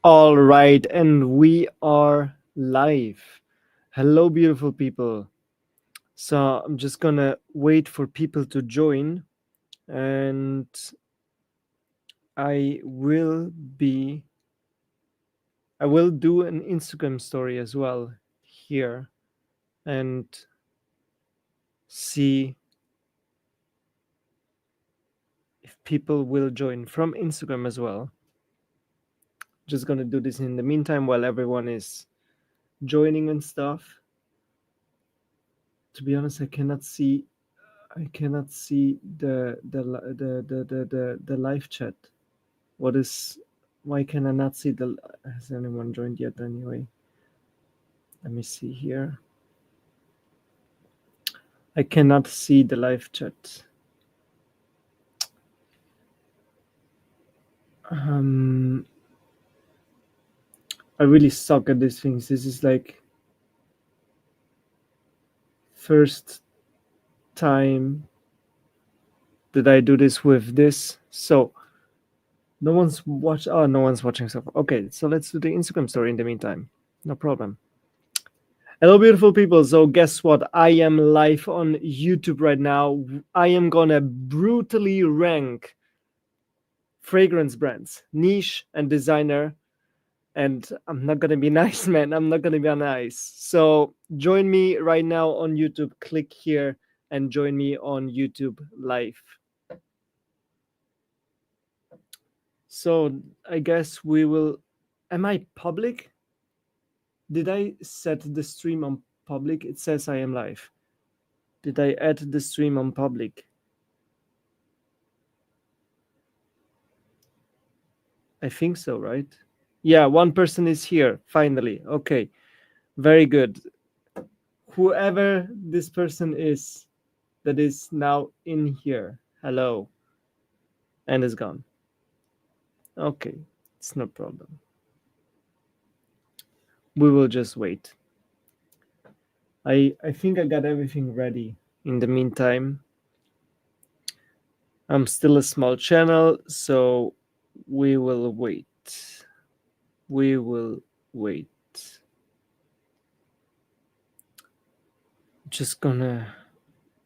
All right, and we are live. Hello, beautiful people. So I'm just gonna wait for people to join, and I will be. I will do an Instagram story as well here, and see if people will join from Instagram as well. Just gonna do this in the meantime while everyone is joining and stuff. To be honest, I cannot see the live chat. What is? Why can I not see the? Has anyone joined yet? Anyway, let me see here. I cannot see the live chat. Um, I really suck at these things. This is like first time that I do this with this. So no one's watch. Oh, no one's watching so far. Okay, so let's do the Instagram story in the meantime. No problem. Hello, beautiful people. So, guess what? I am live on YouTube right now. I am gonna brutally rank fragrance brands, niche and designer. And I'm not gonna be nice, man. I'm not gonna be nice. So, join me right now on YouTube. Click here and join me on YouTube live. So, I guess we will. Am I public? Did I set the stream on public? It says I am live. Did I add the stream on public? I think so, right? Yeah, one person is here, finally. Okay, very good. Whoever this person is that is now in here, hello, and is gone. Okay, it's no problem. We will just wait. I think I got everything ready. In the meantime, I'm still a small channel, so we will wait. We will wait. Just gonna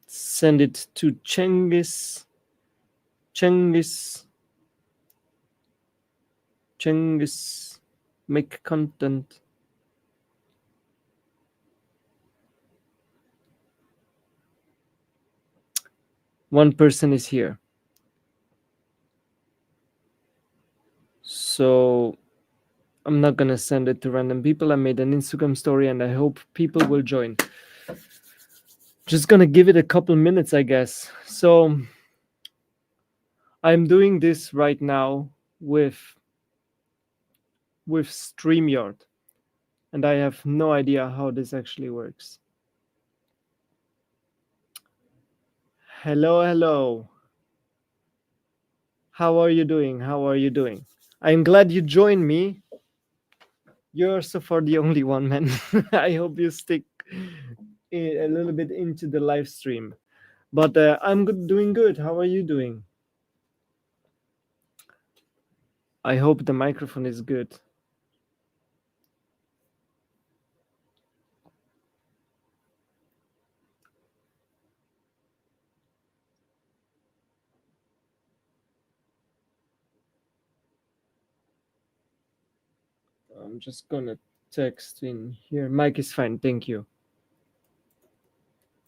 send it to Cengiz. Cengiz, make content. One person is here. So I'm not gonna send it to random people. I made an Instagram story and I hope people will join. Just gonna give it a couple minutes, I guess. So I'm doing this right now with StreamYard, and I have no idea how this actually works. Hello, hello. How are you doing? How are you doing? I'm glad you joined me. You're so far the only one, man. I hope you stick a little bit into the live stream. But I'm doing good. How are you doing? I hope the microphone is good. I'm just gonna text in here. Mic is fine, thank you.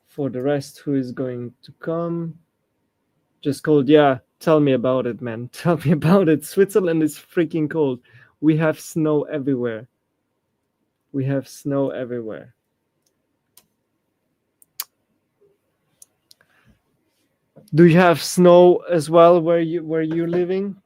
For the rest, who is going to come? Just cold, yeah. Tell me about it, man. Tell me about it. Switzerland is freaking cold. We have snow everywhere. We have snow everywhere. Do you have snow as well where you're living?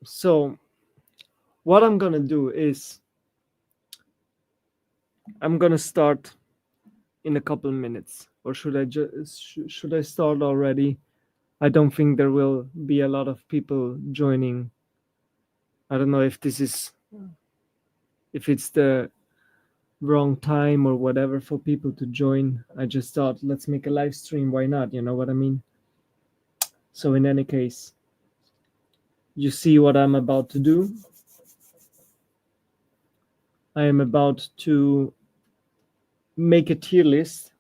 So what I'm gonna do is I'm gonna start in a couple minutes, or should I should I start already? I don't think there will be a lot of people joining. I don't know if this is if it's the wrong time or whatever for people to join, I just thought let's make a live stream. Why not? You know what I mean? So in any case, you see what I'm about to do. I am about to make a tier list,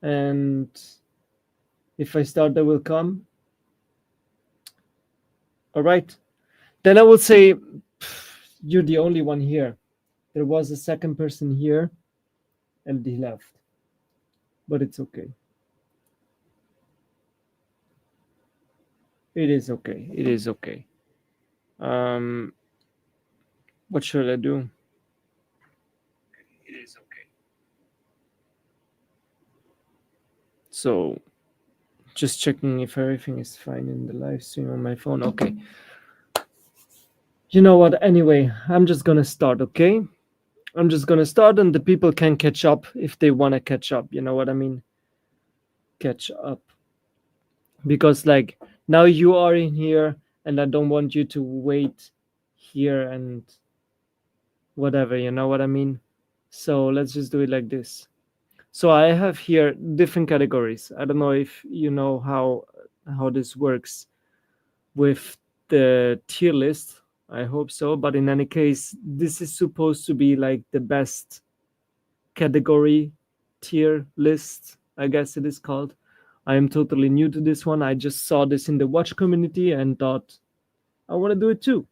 and if I start, they will come. All right. Then I will say, you're the only one here. There was a second person here, and he left. But it's okay. It is okay. It is okay. Um, what should I do? It is okay. So, just checking if everything is fine in the live stream on my phone. Okay. You know what? Anyway, I'm just gonna start, okay? I'm just gonna start, and the people can catch up if they wanna catch up. You know what I mean? Catch up. Because, like, now you are in here, and I don't want you to wait here and whatever. You know what I mean? So, let's just do it like this. So, I have here different categories. I don't know if you know how this works with the tier list. I hope so. But in any case, this is supposed to be like the best category tier list, I guess it is called. I am totally new to this one. I just saw this in the watch community and thought I want to do it too.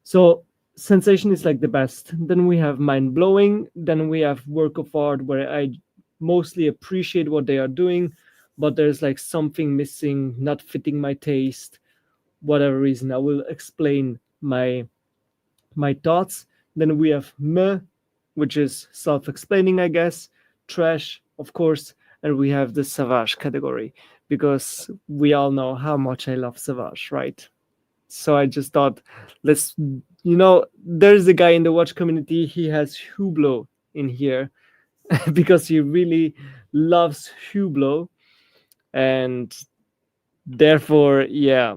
So Sensation is like the best. Then we have mind blowing. Then we have work of art where I mostly appreciate what they are doing, but there's like something missing, not fitting my taste, whatever reason. I will explain my thoughts. Then we have meh, which is self-explaining, I guess. Trash, of course, and we have the Sauvage category because we all know how much I love Sauvage, right? So I just thought, let's, there's a guy in the watch community. He has Hublot in here because he really loves Hublot, and therefore, yeah,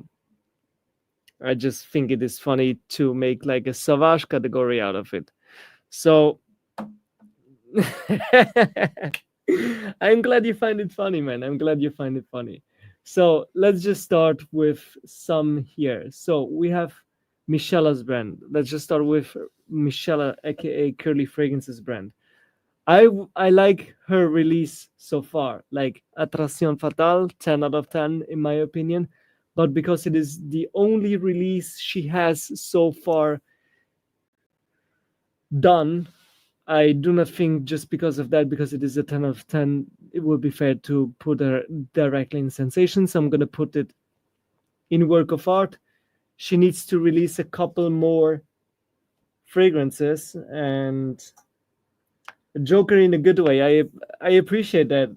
I just think it is funny to make like a Sauvage category out of it. So I'm glad you find it funny, man. I'm glad you find it funny. So let's just start with some here. So we have Michela's brand. Let's just start with Michela, aka Curly Fragrances brand. I like her release so far, like Attraction Fatale, 10 out of 10 in my opinion. But because it is the only release she has so far done, I do not think just because of that, because it is a 10 out of 10, it would be fair to put her directly in Sensation. So I'm going to put it in work of art. She needs to release a couple more fragrances, and Joker in a good way. I appreciate that.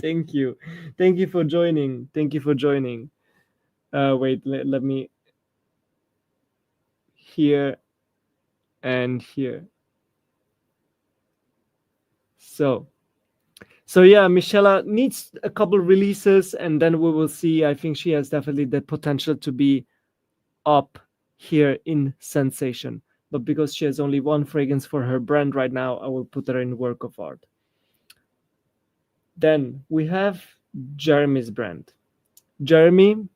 Thank you. Thank you for joining. Thank you for joining. Wait, let me here and here. So yeah, Michela needs a couple releases, and then we will see. I think she has definitely the potential to be up here in Sensation. But because she has only one fragrance for her brand right now, I will put her in work of art. Then we have Jeremy's brand. Jeremy,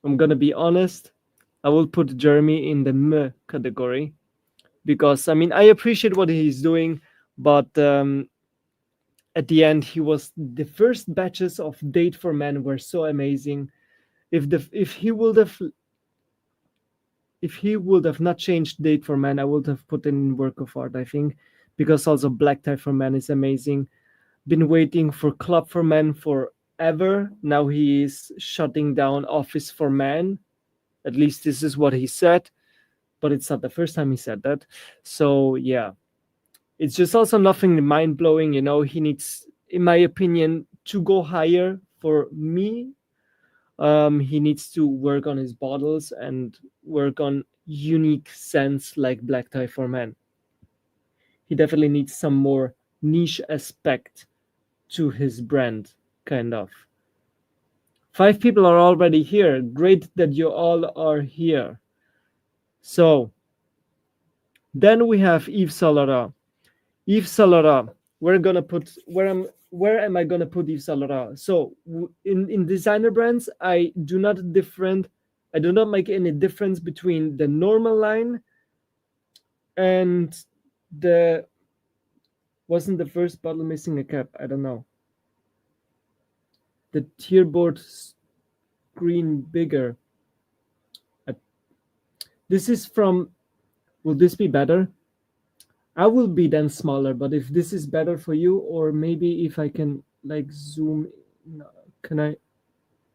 I'm gonna be honest, I will put Jeremy in the meh category because I mean I appreciate what he's doing, but at the end he was the first batches of Date for Men were so amazing. If he would have not changed Date for Men, I would have put in work of art, I think, because also Black Tie for Men is amazing. Been waiting for Club for Men forever. Now he is shutting down Office for Men. At least this is what he said, but it's not the first time he said that. So yeah, it's just also nothing mind blowing. He needs, in my opinion, to go higher for me. He needs to work on his bottles and work on unique scents like Black Tie for Men. He definitely needs some more niche aspect to his brand, kind of. 5 people are already here. Great that you all are here. So Then we have Yves Saint Laurent. Yves Saint Laurent. We're gonna put where am I gonna put Yves Saint Laurent? So in designer brands, I do not make any difference between the normal line and the wasn't the first bottle missing a cap? I don't know. The tearboard screen bigger. Uh, This is from. Will this be better? I will be then smaller, but if this is better for you, or maybe if I can like zoom, no, can I?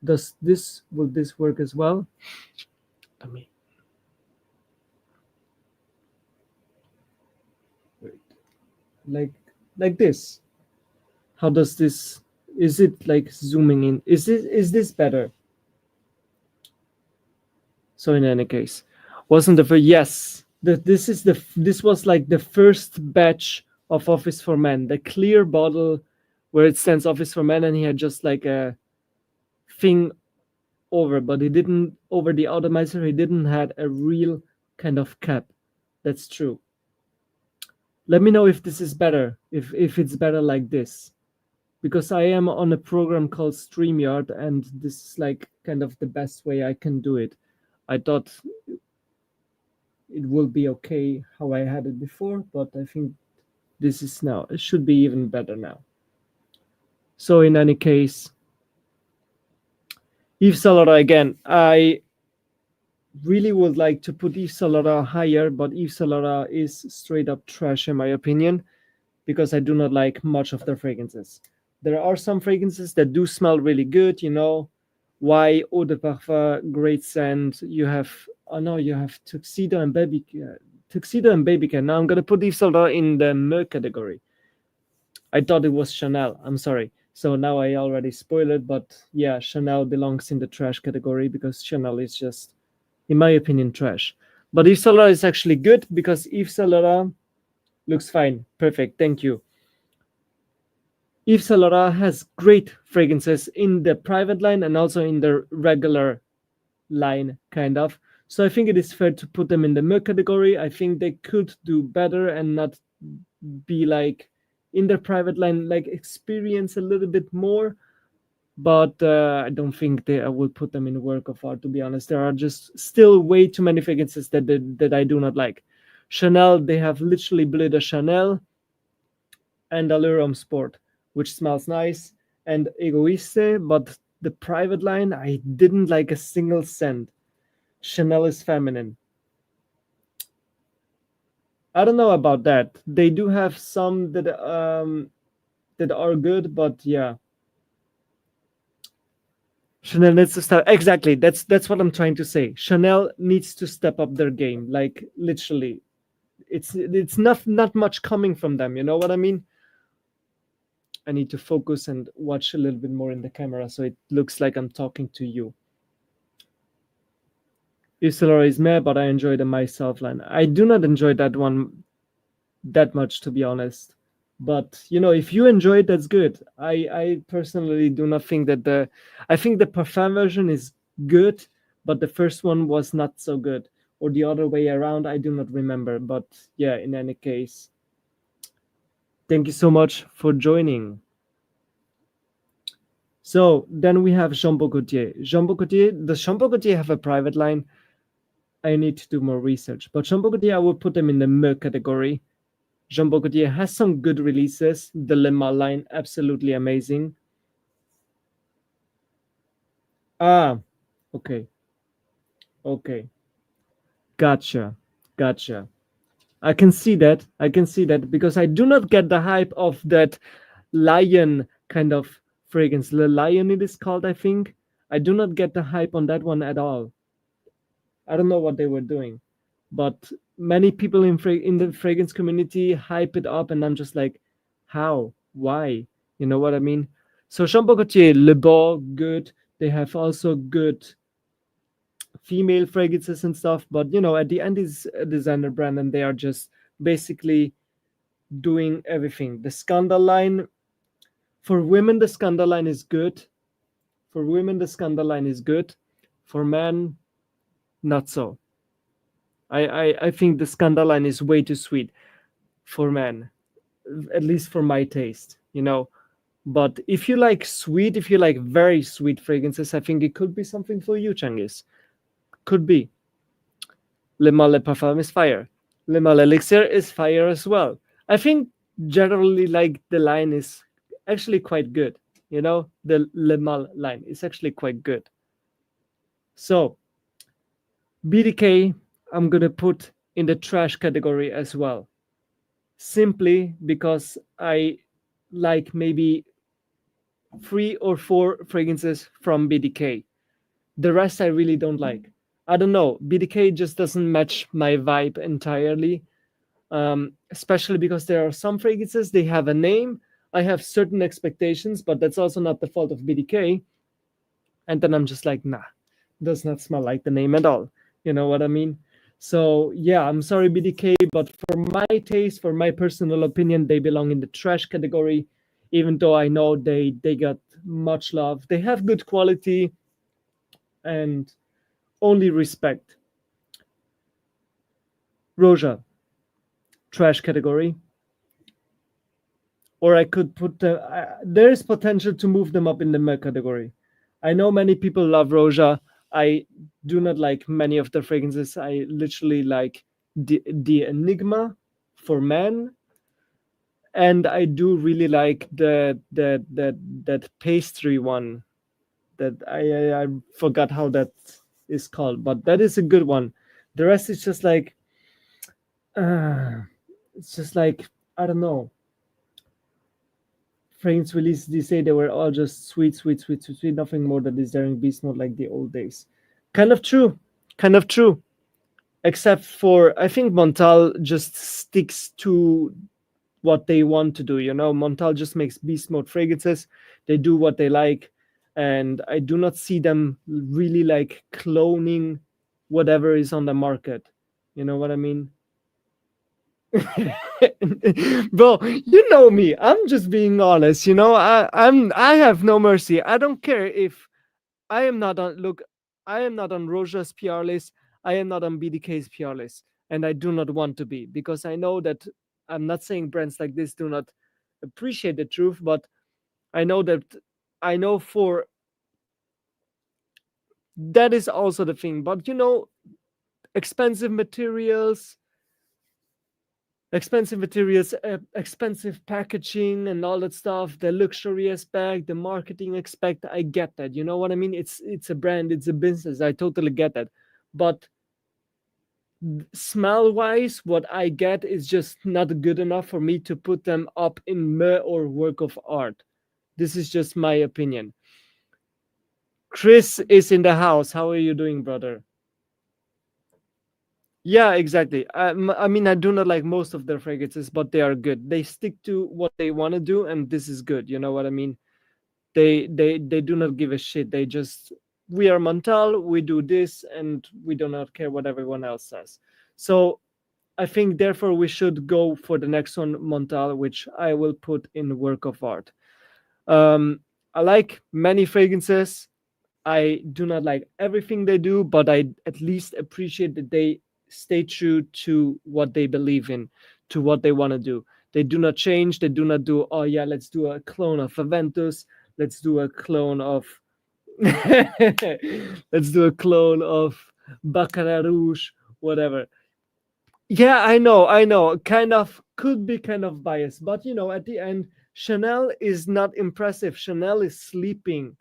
Does this will this work as well? I mean, wait, like like this. How does this? Is it like zooming in? Is this better? So in any case, wasn't the first? Yes, this was like the first batch of Office for Men, the clear bottle where it stands Office for Men, and he had just like a thing over, but he didn't over the atomizer. He didn't had a real kind of cap. That's true. Let me know if this is better. If it's better like this, because I am on a program called StreamYard, and this is like kind of the best way I can do it. I thought it will be okay how I had it before, but I think this is now. It should be even better now. So in any case, Yves Saint Laurent again. I really would like to put Yves Saint Laurent higher, but Yves Saint Laurent is straight up trash in my opinion because I do not like much of their fragrances. There are some fragrances that do smell really good, you know. Why Eau de Parfum, great scent. You have oh no, you have Tuxedo and Baby Can. Now I'm gonna put Yves Saint Laurent in the Me category. I thought it was Chanel. I'm sorry. So now I already spoiled it, but yeah, Chanel belongs in the trash category because Chanel is just, in my opinion, trash. But Yves Saint Laurent is actually good because Yves Saint Laurent looks fine. Perfect. Thank you. Yves Saint Laurent has great fragrances in the private line and also in the regular line, kind of. So I think it is fair to put them in the Me category. I think they could do better and not be like in their private line, like experience a little bit more. But I don't think I will put them in a work of art. To be honest, there are just still way too many fragrances that I do not like. Chanel, they have literally Bleu de Chanel and Allure Homme Sport, which smells nice, and Egoiste, but the private line, I didn't like a single scent. Chanel is feminine. I don't know about that. They do have some that are good, but yeah. Chanel needs to step exactly. That's what I'm trying to say. Chanel needs to step up their game. Like literally, it's not much coming from them. You know what I mean? I need to focus and watch a little bit more in the camera so it looks like I'm talking to you. Isolora is meh, but I enjoy the myself line. I do not enjoy that one that much, to be honest. But you know, if you enjoy it, that's good. I personally do not think that I think the parfum version is good, but the first one was not so good, or the other way around. I do not remember. But yeah, in any case, thank you so much for joining. So then we have Jean Paul Gaultier. Jean Paul Gaultier, does Jean Paul Gaultier have a private line? I need to do more research. But Jean Paul Gaultier, I will put them in the Me category. Jean Paul Gaultier has some good releases. The Le Male line, absolutely amazing. Ah, okay. Okay. Gotcha. Gotcha. I can see that. I can see that because I do not get the hype of that lion kind of fragrance. The lion it is called, I think. I do not get the hype on that one at all. I don't know what they were doing, but many people in the fragrance community hype it up, and I'm just like, how? Why? You know what I mean? So Jean Paul Gaultier, Le Beau, good. They have also good female fragrances and stuff, but you know, at the end is a designer brand, and they are just basically doing everything. The Scandal line for women, the Scandal line is good. For women, the Scandal line is good. For men, not so. I think the Scandal line is way too sweet for men, at least for my taste, you know. But if you like sweet, if you like very sweet fragrances, I think it could be something for you, Changis. Could be. Le Mal Le Parfum is fire. Le Mal Elixir is fire as well. I think generally like the line is actually quite good. You know, the Le Mal line is actually quite good. So BDK, I'm gonna put in the trash category as well. Simply because I like maybe 3 or 4 fragrances from BDK. The rest I really don't like. I don't know. BDK just doesn't match my vibe entirely. Especially because there are some fragrances, they have a name. I have certain expectations, but that's also not the fault of BDK. And then I'm just like, nah, does not smell like the name at all. You know what I mean? So yeah, I'm sorry, BDK, but for my taste, for my personal opinion, they belong in the trash category. Even though I know they got much love, they have good quality and only respect. Roja, trash category. Or I could put them. There is potential to move them up in the male category. I know many people love Roja. I do not like many of the fragrances. I literally like the Enigma for men, and I do really like that pastry one. That I forgot how that is called, but that is a good one. The rest is just like, uh, it's just like, I don't know. Frames released they say they were all just sweet, sweet, sweet, sweet, sweet, nothing more than desiring beast mode like the old days. Kind of true. Kind of true. Except for I think Montal just sticks to what they want to do, you know. Montal just makes beast mode fragrances. They do what they like, and I do not see them really like cloning whatever is on the market. You know what I mean? Bro, you know me. I'm just being honest. You know, I have no mercy. I don't care if I am not on look. I am not on Roja's PR list. I am not on BDK's PR list, and I do not want to be because I know that I'm not saying brands like this do not appreciate the truth, but I know that I know for that is also the thing. But you know, expensive materials, expensive packaging and all that stuff, the luxury aspect, the marketing aspect, I get that. You know what I mean? It's a brand, it's a business. I totally get that. But smell wise, what I get is just not good enough for me to put them up in meh or work of art. This is just my opinion. Chris is in the house. How are you doing, brother? Yeah, exactly. I mean, I do not like most of their fragrances, but they are good. They stick to what they want to do, and this is good. You know what I mean? They do not give a shit. They just we are Montal, we do this, and we do not care what everyone else says. So I think therefore we should go for the next one, Montal, which I will put in work of art. Um, I like many fragrances. I do not like everything they do, but I at least appreciate that they stay true to what they believe in, to what they want to do. They do not change. They do not do, oh yeah, let's do a clone of Aventus. Let's do a clone of let's do a clone of Baccarat Rouge, whatever. Yeah, I know. Kind of could be kind of biased, but you know, at the end, Chanel is not impressive. Chanel is sleeping.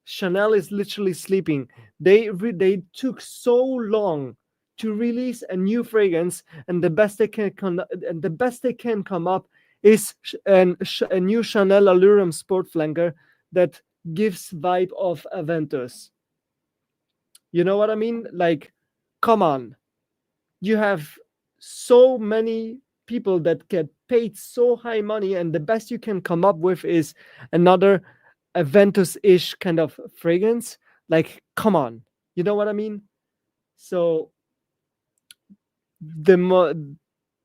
Chanel is literally sleeping. They took so long to release a new fragrance, and the best they can come up is a new Chanel Allurum Sport Flanker that gives vibe of Aventus. You know what I mean? Like, come on, you have so many people that get paid so high money, and the best you can come up with is another Aventus-ish kind of fragrance. Like, come on, you know what I mean? So the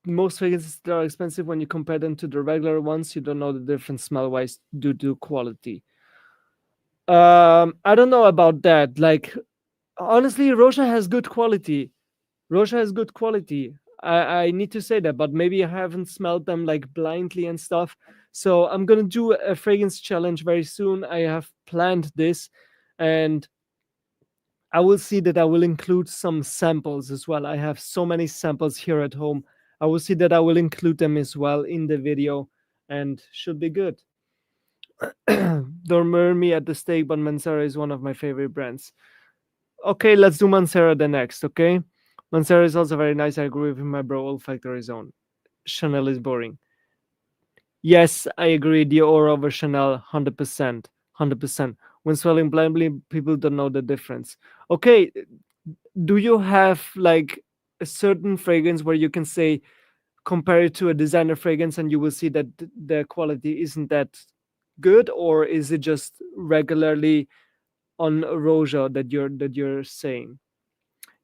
most fragrances that are expensive, when you compare them to the regular ones, you don't know the difference smell wise due to quality. I don't know about that. Like, honestly, Rocha has good quality. Roja has good quality. I need to say that, but maybe I haven't smelled them like blindly and stuff. So I'm gonna do a fragrance challenge very soon. I have planned this, and I will see that I will include some samples as well. I have so many samples here at home. I will see that I will include them as well in the video, and should be good. Don't burn me at the stake, but Mansera is one of my favorite brands. Okay, let's do Mansera the next, okay? Mansera is also very nice. I agree with my bro, olfactory zone. Chanel is boring. Yes, I agree. Dior over Chanel, 100%. 100%. When swelling blindly, people don't know the difference. Okay, do you have like a certain fragrance where you can say, compare it to a designer fragrance and you will see that the quality isn't that good? Or is it just regularly on Roja that you're saying?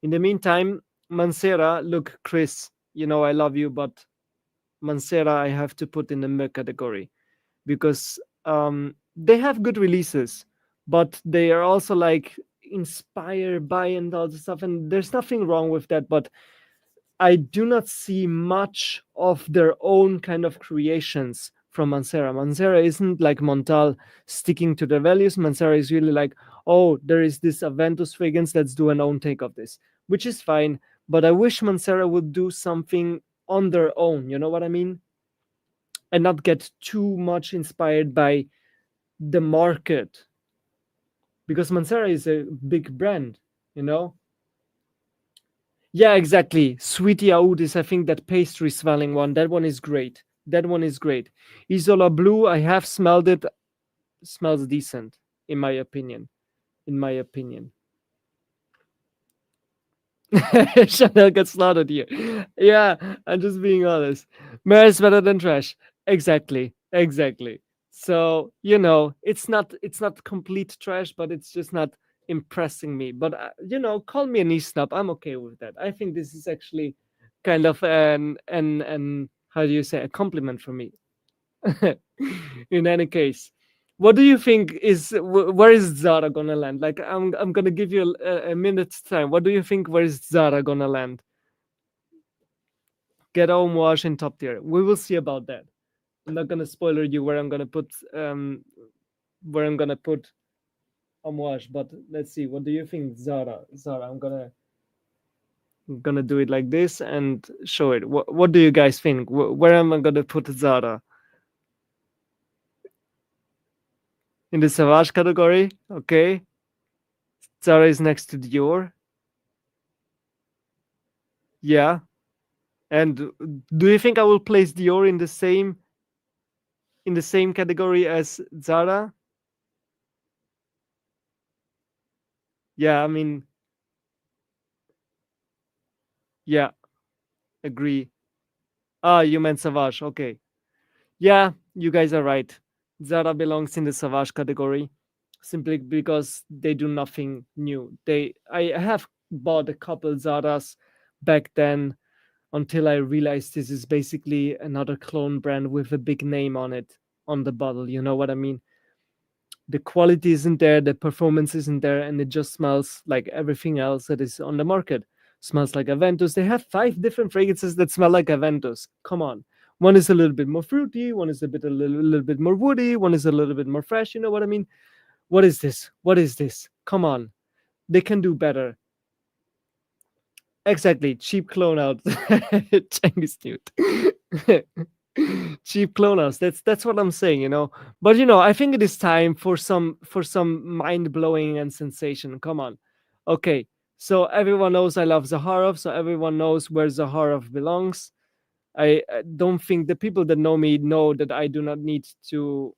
In the meantime, Mancera, look, Chris, I love you, but Mancera I have to put in the mid category because they have good releases, but they are also like inspired by and all the stuff, and there's nothing wrong with that. But I do not see much of their own kind of creations from Mancera. Mancera isn't like Montal sticking to their values. Mancera is really like, oh, there is this Aventus fragrance, let's do an own take of this, which is fine. But I wish Mancera would do something on their own, you know what I mean? And not get too much inspired by the market. Because Mancera is a big brand, you know? Yeah, exactly. Sweetie Oud is, I think, that pastry smelling one. That one is great. That one is great. Isola Blue, I have smelled it. Smells decent, in my opinion. In my opinion. Chanel gets slaughtered here. Yeah, I'm just being honest. Mare is better than trash. Exactly. Exactly. So, it's not complete trash, but it's just not impressing me. But call me an e-snub. I'm okay with that. I think this is actually kind of an how do you say, a compliment for me. In any case, what do you think is where is Zara gonna land? Like, I'm gonna give you a minute's time. What do you think? Where is Zara gonna land? Get Amouage in top tier. We will see about that. I'm not gonna spoiler you where I'm gonna put Amouage, but let's see. What do you think, Zara? Zara, I'm gonna do it like this and show it. What do you guys think? Where am I gonna put Zara? In the Sauvage category? Okay. Zara is next to Dior. Yeah. And do you think I will place Dior in the same category as Zara? Yeah, I mean, yeah, agree. Ah, you meant Savage. Okay. Yeah, you guys are right. Zara belongs in the Savage category simply because they do nothing new. I have bought a couple Zaras back then until I realized this is basically another clone brand with a big name on it on the bottle. You know what I mean? The quality isn't there, the performance isn't there, and it just smells like everything else that is on the market. Smells like Aventus. They have 5 different fragrances that smell like Aventus. Come on. One is a little bit more fruity, one is a little bit more woody, one is a little bit more fresh. You know what I mean? What is this? What is this? Come on. They can do better. Exactly. Cheap clone out. Chinese dude. Cheap clones. That's what I'm saying. But I think it is time for some mind blowing and sensation. Come on. Okay. So everyone knows I love Zaharov, so everyone knows where Zaharov belongs. I don't think the people that know me know that I do not need to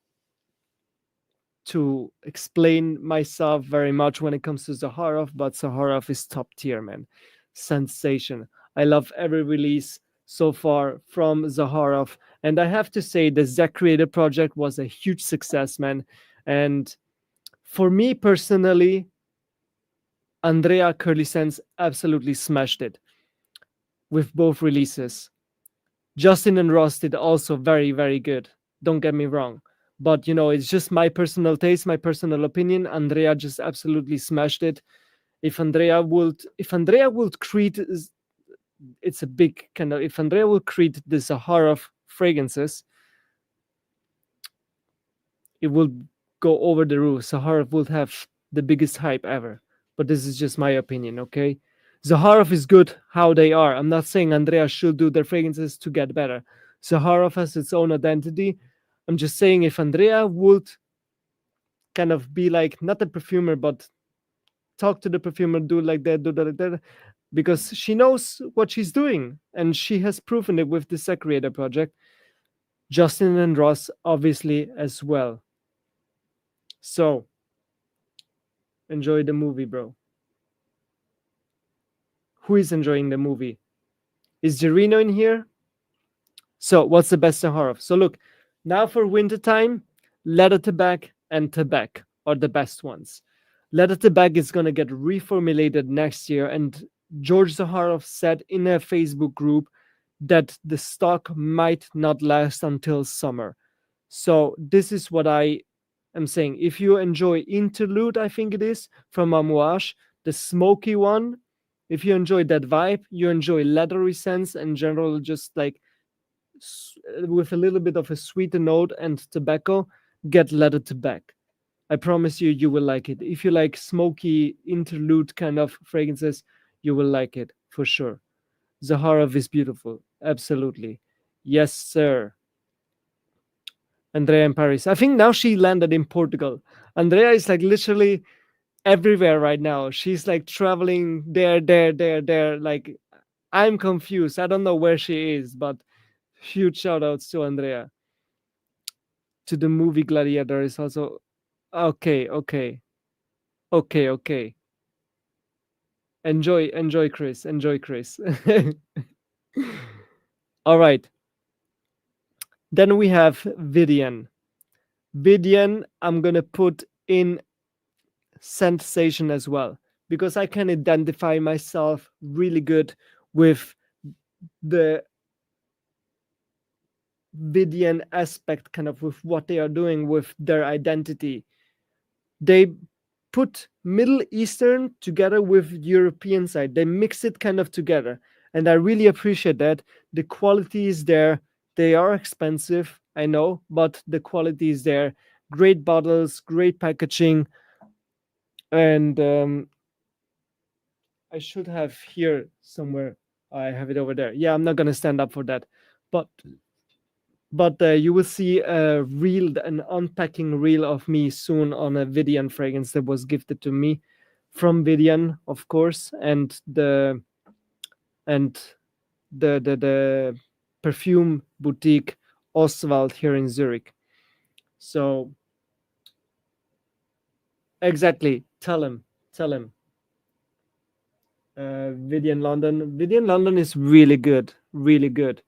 explain myself very much when it comes to Zaharov, but Zaharov is top tier, man. Sensation. I love every release so far from Zaharov. And I have to say, the Zach Creator project was a huge success, man. And for me personally, Andrea Curly Sense absolutely smashed it with both releases. Justin and Ross did also very, very good. Don't get me wrong. But it's just my personal taste, my personal opinion. Andrea just absolutely smashed it. If Andrea would create it's a big kind of, if Andrea will create the Zaharov fragrances, it will go over the roof. Zaharov will have the biggest hype ever. But this is just my opinion, okay? Zaharov is good how they are. I'm not saying Andrea should do their fragrances to get better. Zaharov has its own identity. I'm just saying if Andrea would kind of be like, not a perfumer, but talk to the perfumer, do like that, do that, like that, because she knows what she's doing and she has proven it with the Secreator project. Justin and Ross, obviously, as well. So, enjoy the movie, bro. Who is enjoying the movie? Is Gerino in here? So, what's the best Sahara? So, look, now for wintertime, leather tobacco and tobacco are the best ones. Leather tobacco is going to get reformulated next year, and George Zaharov said in a Facebook group that the stock might not last until summer. So, this is what I am saying. If you enjoy Interlude, I think it is, from Amouage, the smoky one, if you enjoy that vibe, you enjoy leathery scents in general, just like with a little bit of a sweeter note and tobacco, get leather tobacco. I promise you, you will like it. If you like smoky interlude kind of fragrances, you will like it for sure. Zaharov is beautiful. Absolutely. Yes, sir. Andrea in Paris. I think now she landed in Portugal. Andrea is like literally everywhere right now. She's like traveling there, there, there, there. Like, I'm confused. I don't know where she is, but huge shout outs to Andrea. To the movie Gladiator is also okay, okay, okay, okay. Enjoy, Chris. Enjoy, Chris. All right. Then we have Vidian. Vidian, I'm gonna put in Scentsation as well because I can identify myself really good with the Vidian aspect, kind of with what they are doing with their identity. They put Middle Eastern together with European side. They mix it kind of together. And I really appreciate that. The quality is there. They are expensive, I know, but the quality is there. Great bottles, great packaging. And I should have here somewhere. I have it over there. Yeah, I'm not going to stand up for that. But you will see an unpacking reel of me soon on a Vidian fragrance that was gifted to me from Vidian, of course, and and the perfume boutique Oswald here in Zurich. So exactly, tell him. Vidian London is really good, really good.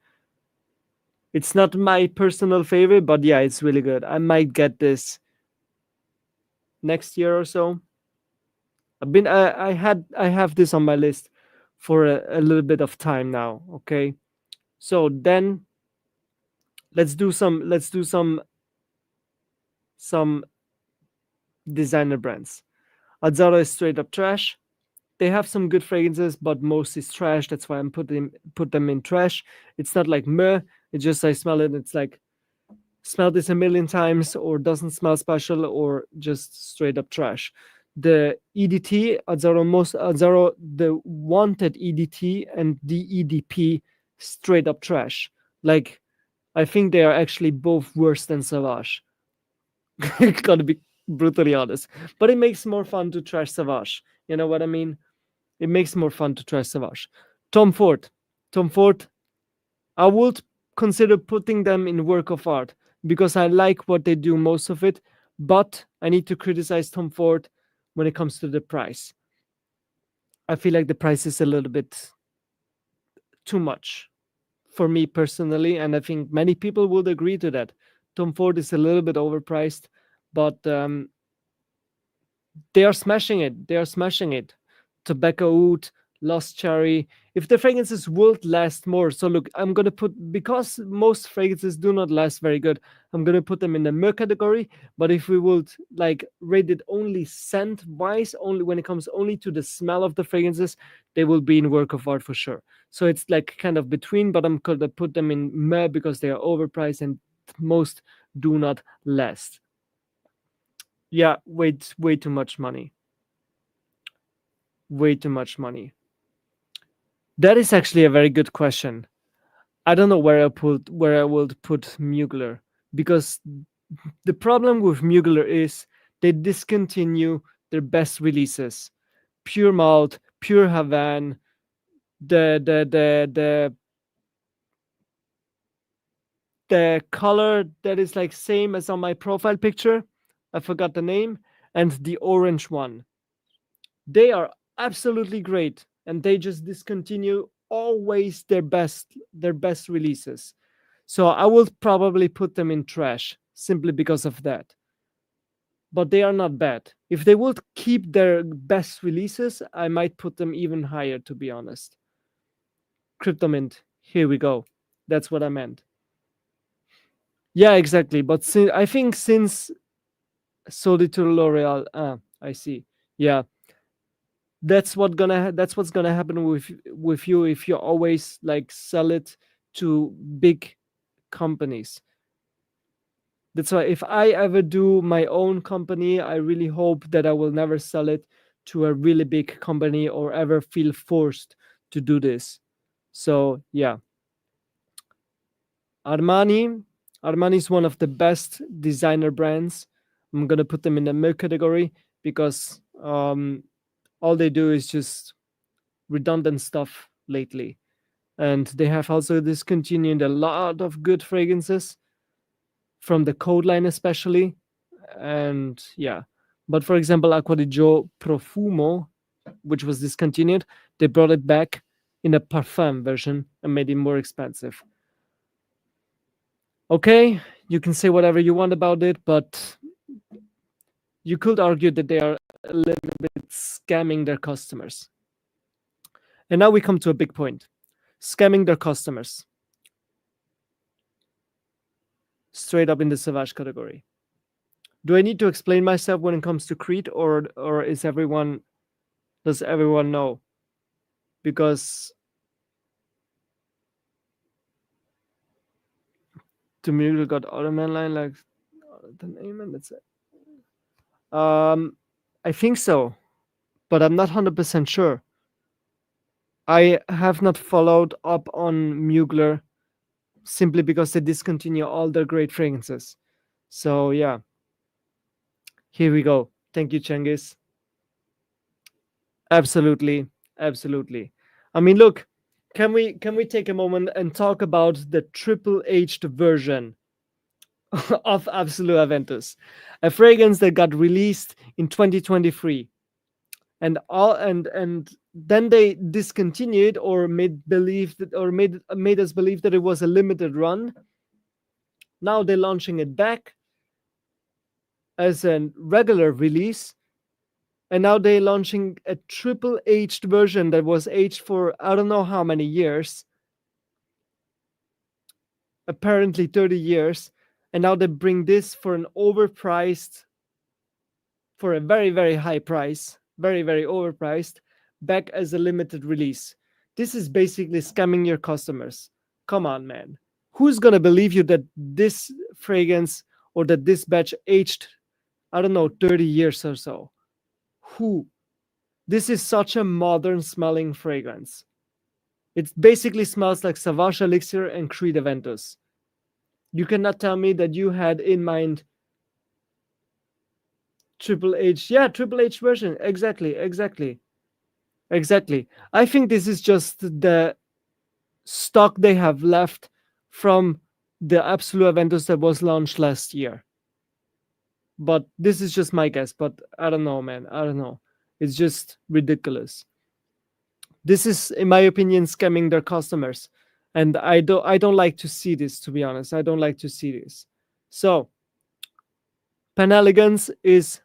It's not my personal favorite, but yeah, it's really good. I might get this next year or so. I have this on my list for a little bit of time now. Okay, so then let's do some designer brands. Azzaro is straight up trash. They have some good fragrances, but most is trash. That's why I'm put them in trash. It's not like meh. It's just I smell it. It's like smell this a million times, or doesn't smell special, or just straight up trash. The EDT, Azzaro, the wanted EDT and the EDP, straight up trash. Like, I think they are actually both worse than Sauvage. Gotta be brutally honest. But it makes more fun to trash Sauvage. You know what I mean? It makes more fun to trash Sauvage. Tom Ford. Tom Ford, I would consider putting them in work of art because I like what they do, most of it, but I need to criticize Tom Ford when it comes to the price. I feel like the price is a little bit too much for me personally, and I think many people would agree to that. Tom Ford is a little bit overpriced, but they are smashing it. They are smashing it. Tobacco Oud, Lost Cherry. If the fragrances would last more, so look, I'm gonna put, because most fragrances do not last very good, I'm gonna put them in the myrrh category. But if we would like rate it only scent wise, only when it comes only to the smell of the fragrances, they will be in work of art for sure. So it's like kind of between, but I'm gonna put them in myrrh because they are overpriced and most do not last. Yeah, way too much money. Way too much money. That is actually a very good question. I don't know where I would put Mugler, because the problem with Mugler is they discontinue their best releases. Pure Malt, Pure Havan, the the color that is like same as on my profile picture. I forgot the name, and the orange one. They are absolutely great, and they just discontinue always their best releases. So I will probably put them in trash simply because of that. But they are not bad. If they would keep their best releases, I might put them even higher, to be honest. Cryptomint, here we go. That's what I meant. Yeah, exactly. But I think since sold it to L'Oreal, I see. Yeah, that's what's gonna happen with you if you always like sell it to big companies. That's why if I ever do my own company, I really hope that I will never sell it to a really big company or ever feel forced to do this. So yeah, Armani. Armani is one of the best designer brands. I'm gonna put them in the mid category because all they do is just redundant stuff lately, and they have also discontinued a lot of good fragrances from the code line, especially. And yeah, but for example, Acqua di Gio Profumo, which was discontinued, they brought it back in a parfum version and made it more expensive. Okay, you can say whatever you want about it, but you could argue that they are a little bit scamming their customers. And now we come to a big point: scamming their customers. Straight up in the Sauvage category. Do I need to explain myself when it comes to Creed, or is everyone does everyone know? Because to me, we got Ottoman line like the name, and that's it. I think so, but I'm not 100% sure. I have not followed up on Mugler simply because they discontinue all their great fragrances. So yeah, here we go. Thank you, Cengiz. Absolutely, absolutely. I mean, look, can we take a moment and talk about the triple aged version of Absolute Aventus, a fragrance that got released in 2023, and then they discontinued or made us believe that it was a limited run. Now they're launching it back as a regular release, and now they're launching a triple aged version that was aged for I don't know how many years, apparently 30 years, and now they bring this for an overpriced, for a very very high price, very very overpriced, back as a limited release. This is basically scamming your customers. Come on, man. Who's gonna believe you that this fragrance or that this batch aged, I don't know, 30 years or so? Who? This is such a modern smelling fragrance. It basically smells like Sauvage Elixir and Creed Aventus. You cannot tell me that you had in mind Triple H. Yeah, Triple H version. Exactly, exactly, exactly. I think this is just the stock they have left from the Absolute Aventus that was launched last year. But this is just my guess. But I don't know, man. I don't know. It's just ridiculous. This is, in my opinion, scamming their customers, and I don't like to see this. To be honest, I don't like to see this. So, Pan is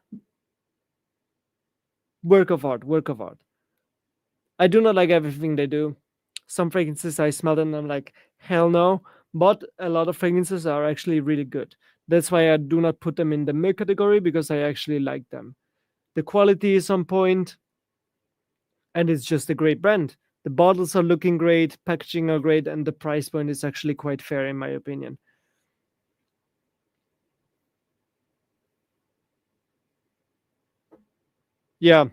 work of art. Work of art. I do not like everything they do. Some fragrances I smell them and I'm like, hell no. But a lot of fragrances are actually really good. That's why I do not put them in the mid category because I actually like them. The quality is on point and it's just a great brand. The bottles are looking great, packaging are great, and the price point is actually quite fair in my opinion. Yeah,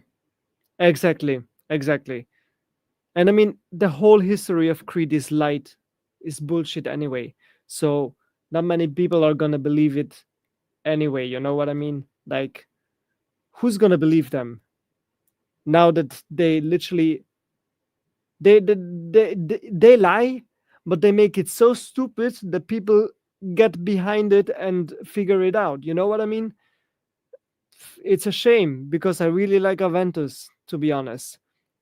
exactly. Exactly. And I mean, the whole history of Creed is light is bullshit anyway. So not many people are gonna believe it anyway. You know what I mean? Like, who's gonna believe them now that they literally they lie, but they make it so stupid that people get behind it and figure it out. You know what I mean? It's a shame because I really like Aventus, to be honest.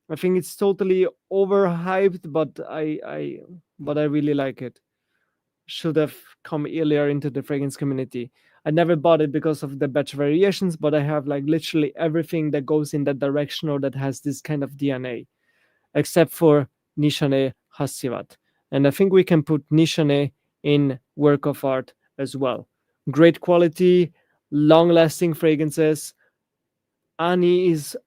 I think it's totally overhyped, but I really like it. Should have come earlier into the fragrance community. I never bought it because of the batch variations, but I have like literally everything that goes in that direction or that has this kind of DNA, except for Nishane Hasivat. And I think we can put Nishane in work of art as well. Great quality, long lasting fragrances. Ani is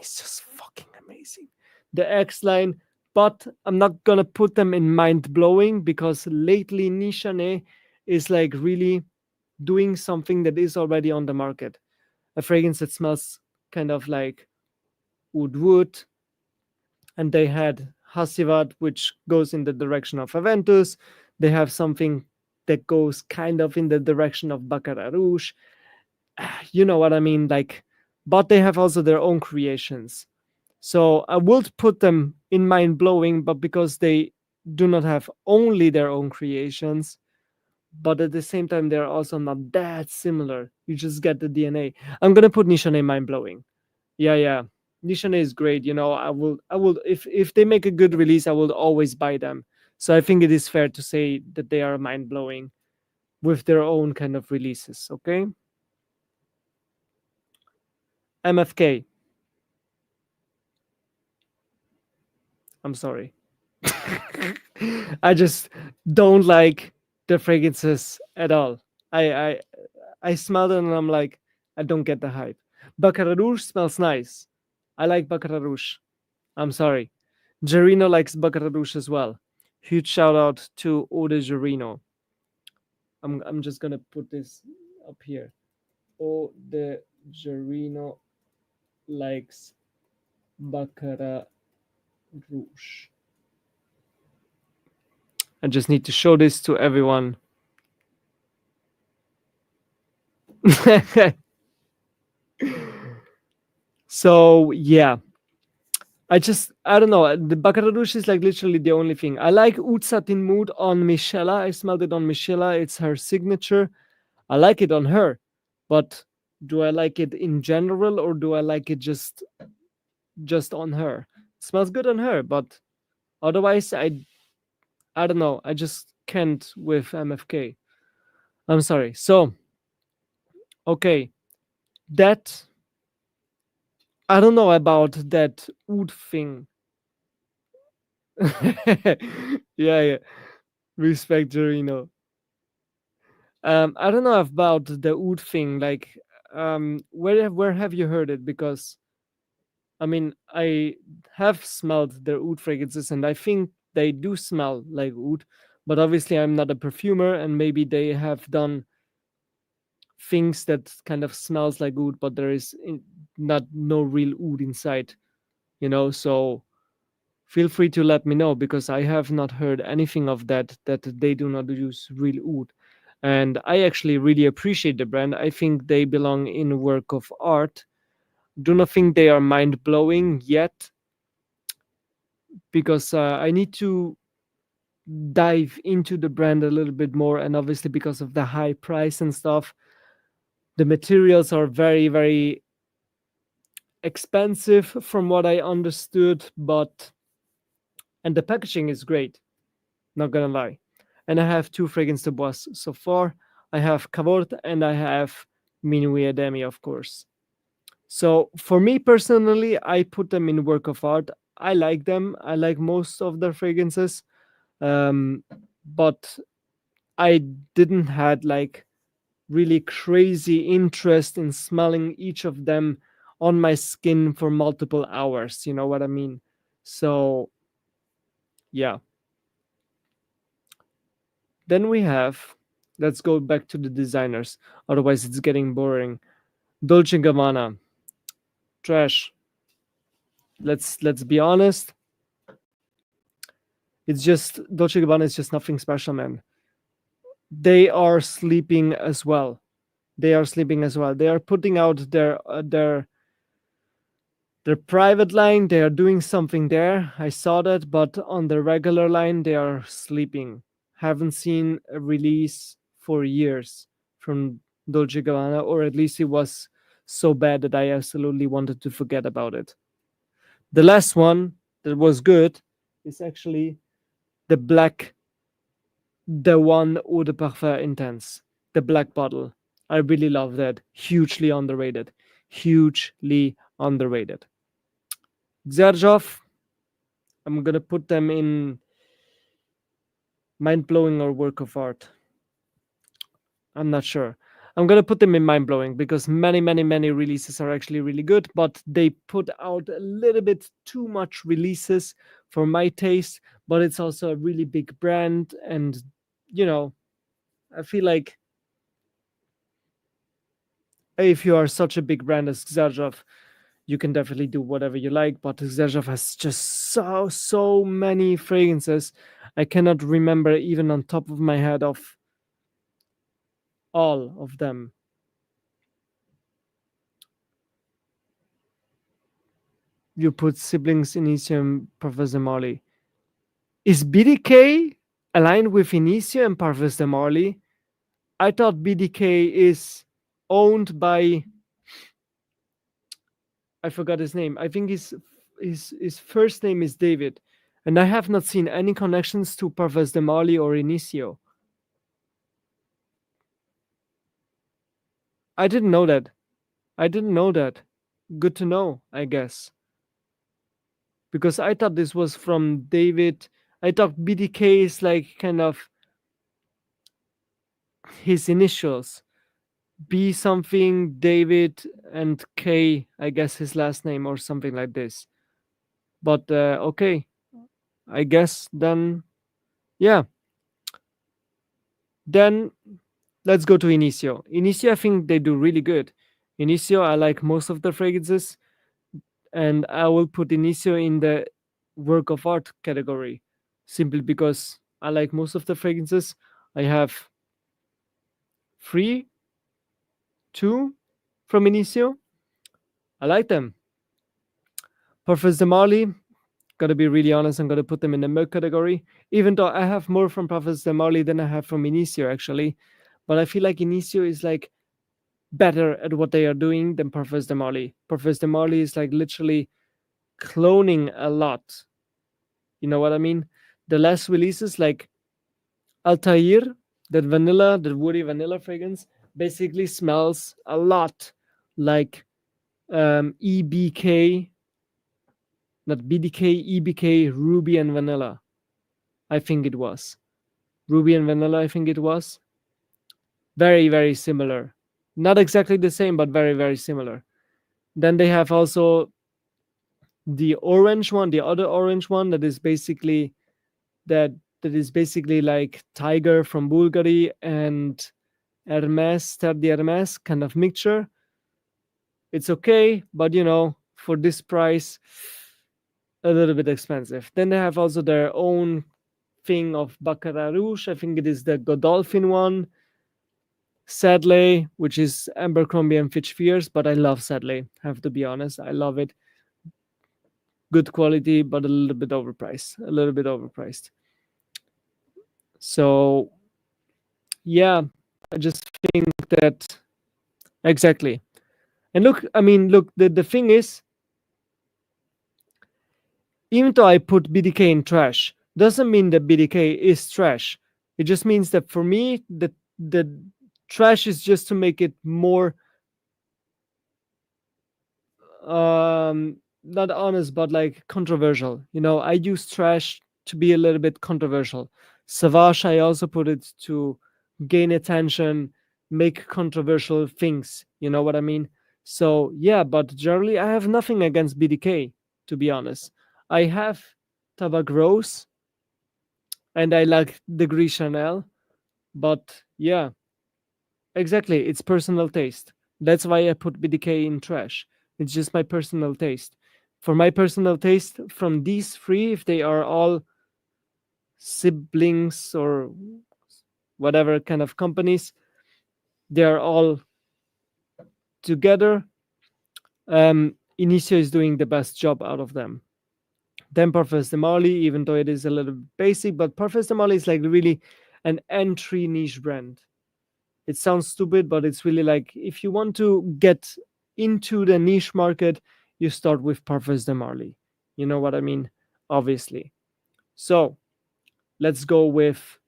just fucking amazing. The X line, but I'm not gonna put them in mind blowing because lately Nishane is like really doing something that is already on the market. A fragrance that smells kind of like wood, and they had Hasivat, which goes in the direction of Aventus. They have something that goes kind of in the direction of Baccarat Rouge. You know what I mean? Like, but they have also their own creations. So I would put them in mind blowing, but because they do not have only their own creations, but at the same time they're also not that similar. You just get the DNA. I'm gonna put Nishane mind blowing. Yeah, yeah. Nishane is great. You know, I will if they make a good release, I will always buy them. So I think it is fair to say that they are mind blowing with their own kind of releases. Okay, MFK. I'm sorry. I just don't like the fragrances at all. I smell them and I'm like, I don't get the hype. Baccarat Rouge smells nice. I like Baccarat Rouge. I'm sorry. Gerino likes Baccarat Rouge as well. Huge shout out to Ode Gerino. I'm just gonna put this up here. Ode Gerino likes Baccarat Rouge. I just need to show this to everyone. So yeah, I don't know. The Baccarat Rouge is like literally the only thing. I like Oud Satin Mood on Michela. I smelled it on Michela. It's her signature. I like it on her, but do I like it in general or do I like it just on her? It smells good on her, but otherwise I don't know. I just can't with MFK. I'm sorry. So okay, that I don't know about that oud thing. Yeah, yeah. Respect, Jorino. I don't know about the oud thing. Like, where have you heard it? Because I mean, I have smelled their oud fragrances, and I think they do smell like oud. But obviously, I'm not a perfumer, and maybe they have done things that kind of smells like oud, but there is not no real oud inside. So feel free to let me know because I have not heard anything of that they do not use real oud. And I actually really appreciate the brand. I think they belong in a work of art. Do not think they are mind blowing yet because I need to dive into the brand a little bit more. And obviously, because of the high price and stuff, the materials are very, very expensive from what I understood. And the packaging is great, not gonna lie. And I have two fragrance de bois so far. I have Cavort and I have Minuit Demi, of course. So for me personally, I put them in work of art. I like them. I like most of their fragrances. Um, but I didn't had like really crazy interest in smelling each of them on my skin for multiple hours. You know what I mean? So yeah. Then we have, let's go back to the designers. Otherwise, it's getting boring. Dolce & Gabbana, trash. Let's be honest. It's just Dolce & Gabbana is just nothing special, man. They are sleeping as well. They are sleeping as well. They are putting out their private line. They are doing something there. I saw that, but on the regular line, they are sleeping. Haven't seen a release for years from Dolce & Gabbana, or at least it was so bad that I absolutely wanted to forget about it. The last one that was good is actually the black, the one Eau de Parfum Intense, the black bottle. I really love that. Hugely underrated. Hugely underrated. Xerjov, I'm gonna put them in mind blowing or work of art. I'm not sure. I'm gonna put them in mind blowing because many releases are actually really good, but they put out a little bit too much releases for my taste. But it's also a really big brand, and you know, I feel like if you are such a big brand as Xerjov, you can definitely do whatever you like. But Xerjov has just so many fragrances. I cannot remember even on top of my head of all of them. You put siblings Inicio and Professor Marley. Is BDK aligned with Inicio and Professor Marley? I thought BDK is owned by, I forgot his name. I think his first name is David, and I have not seen any connections to Professor Marley or Inicio. I didn't know that. I didn't know that. Good to know, I guess. Because I thought this was from David. I thought BDK is like kind of his initials. B something, David, and K, I guess his last name or something like this. But okay, I guess then, yeah. Then let's go to Inicio. Inicio, I think they do really good. Inicio, I like most of the fragrances, and I will put Inicio in the work of art category simply because I like most of the fragrances. I have three, two from Inicio. I like them. Parfums de Marly, gotta be really honest, I'm gonna put them in the milk category, even though I have more from Parfums de Marly than I have from Inicio actually. But I feel like Inicio is like better at what they are doing than Parfums de Marly. Parfums de Marly is like literally cloning a lot. You know what I mean? The last releases like Altair, that woody vanilla fragrance, basically smells a lot like EBK, not BDK, EBK, Ruby and Vanilla. I think it was. Ruby and Vanilla, I think it was. Very similar. Not exactly the same, but very similar. Then they have also the orange one, the other orange one that that is basically like Tiger from Bulgari and Hermes, Terre d'Hermes kind of mixture. It's okay, but you know, for this price, a little bit expensive. Then they have also their own thing of Baccarat Rouge. I think it is the Godolphin one. Sadly, which is Abercrombie and Fitch Fierce, but I love Sadly. Have to be honest, I love it. Good quality, but a little bit overpriced. A little bit overpriced. So yeah, I just think that exactly. And look, I mean, look, the thing is, even though I put BDK in trash, doesn't mean that BDK is trash. It just means that for me, the trash is just to make it more not honest, but like controversial. I use trash to be a little bit controversial. Sauvage, I also put it to gain attention, make controversial things. You know what I mean? So yeah, but generally, I have nothing against BDK. To be honest, I have Tabak Rose and I like the Gris Chanel, but yeah, exactly. It's personal taste. That's why I put BDK in trash. It's just my personal taste. For my personal taste, from these three, if they are all siblings or whatever kind of companies, they are all together. Inicio is doing the best job out of them. Then Parfums de Marly, even though it is a little basic, but Parfums de Marly is like really an entry niche brand. It sounds stupid, but it's really like if you want to get into the niche market, you start with Parfums de Marly. You know what I mean? Obviously. So let's go with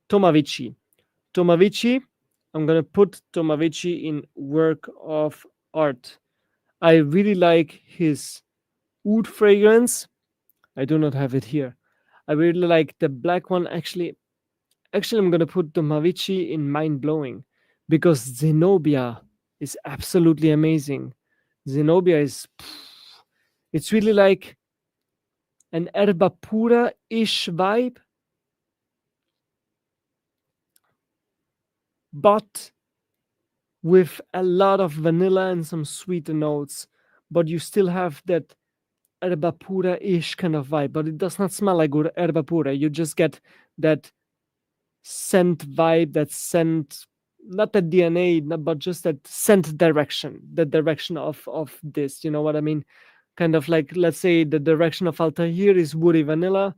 Tomavici. Tomavici, I'm gonna put Tomavici in work of art. I really like his oud fragrance. I do not have it here. I really like the black one. Actually, I'm gonna put Tomavici in mind blowing because Zenobia is absolutely amazing. Zenobia is, it's really like an erba pura ish vibe, but with a lot of vanilla and some sweeter notes. But you still have that erba pura ish kind of vibe, but it does not smell like good erba pura. You just get that scent vibe, that scent, not the DNA, but just that scent direction, the direction of this. You know what I mean? Kind of like, let's say the direction of Altair is woody vanilla.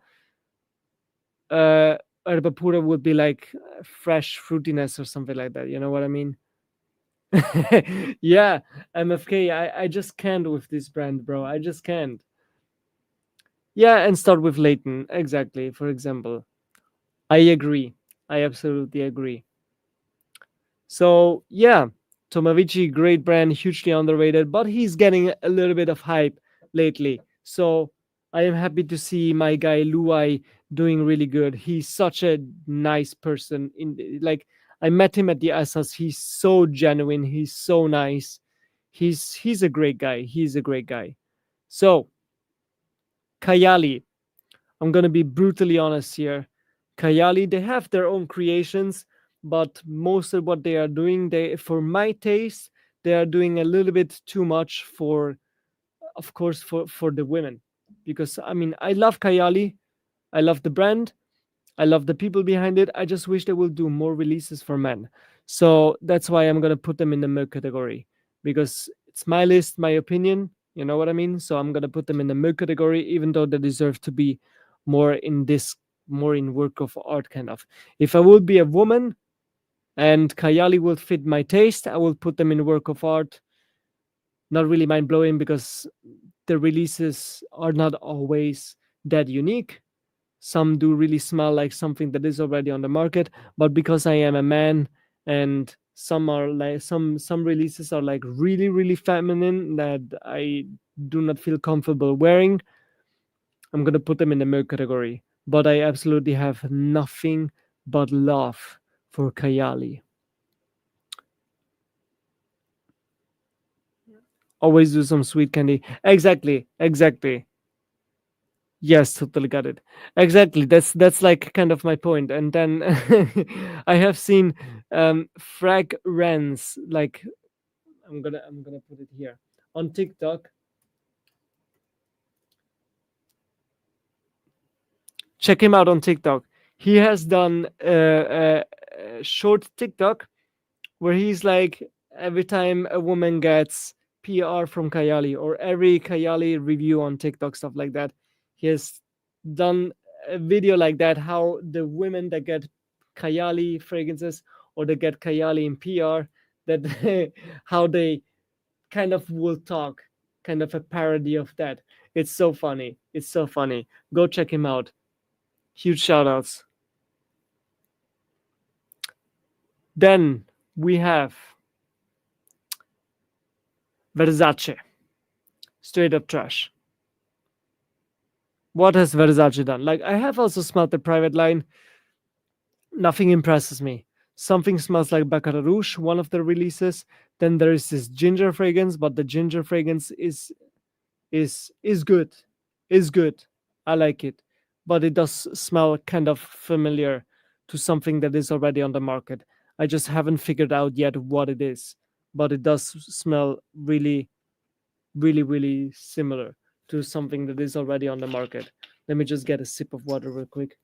Uh, Herba Pura would be like fresh fruitiness or something like that. You know what I mean? Yeah, MFK. I just can't with this brand, bro. I just can't. Yeah, and start with Leighton. Exactly. For example, I agree. I absolutely agree. So yeah, Tomavici, great brand, hugely underrated, but he's getting a little bit of hype lately. So I am happy to see my guy Luai doing really good. He's such a nice person. Like I met him at the Assas. He's so genuine. He's so nice. He's a great guy. He's a great guy. So Kayali, I'm gonna be brutally honest here. Kayali, they have their own creations, but most of what they are doing, for my taste, they are doing a little bit too much for, of course, for the women. Because I mean, I love Kayali, I love the brand, I love the people behind it. I just wish they will do more releases for men. So that's why I'm gonna put them in the milk category because it's my list, my opinion. You know what I mean? So I'm gonna put them in the milk category, even though they deserve to be more in this, more in work of art kind of. If I would be a woman and Kayali will fit my taste, I will put them in work of art. Not really mind blowing because the releases are not always that unique. Some do really smell like something that is already on the market, but because I am a man and some are like some releases are like really really feminine that I do not feel comfortable wearing, I'm gonna put them in the milk category. But I absolutely have nothing but love for Kayali. Always do some sweet candy. Exactly, exactly. Yes, totally got it. Exactly. That's like kind of my point. And then I have seen frag rens, like I'm gonna put it here on TikTok. Check him out on TikTok. He has done a short TikTok where he's like every time a woman gets PR from Kayali or every Kayali review on TikTok, stuff like that. He has done a video like that, how the women that get Kayali fragrances or they get Kayali in PR, that how they kind of will talk, kind of a parody of that. It's so funny. It's so funny. Go check him out. Huge shout outs. Then we have Versace. Straight up trash. What has Versace done? Like, I have also smelled the private line. Nothing impresses me. Something smells like Baccarat Rouge, one of the releases. Then there is this ginger fragrance, but the ginger fragrance is good. Is good. I like it. But it does smell kind of familiar to something that is already on the market. I just haven't figured out yet what it is. But it does smell really, really, really similar to something that is already on the market. Let me just get a sip of water real quick.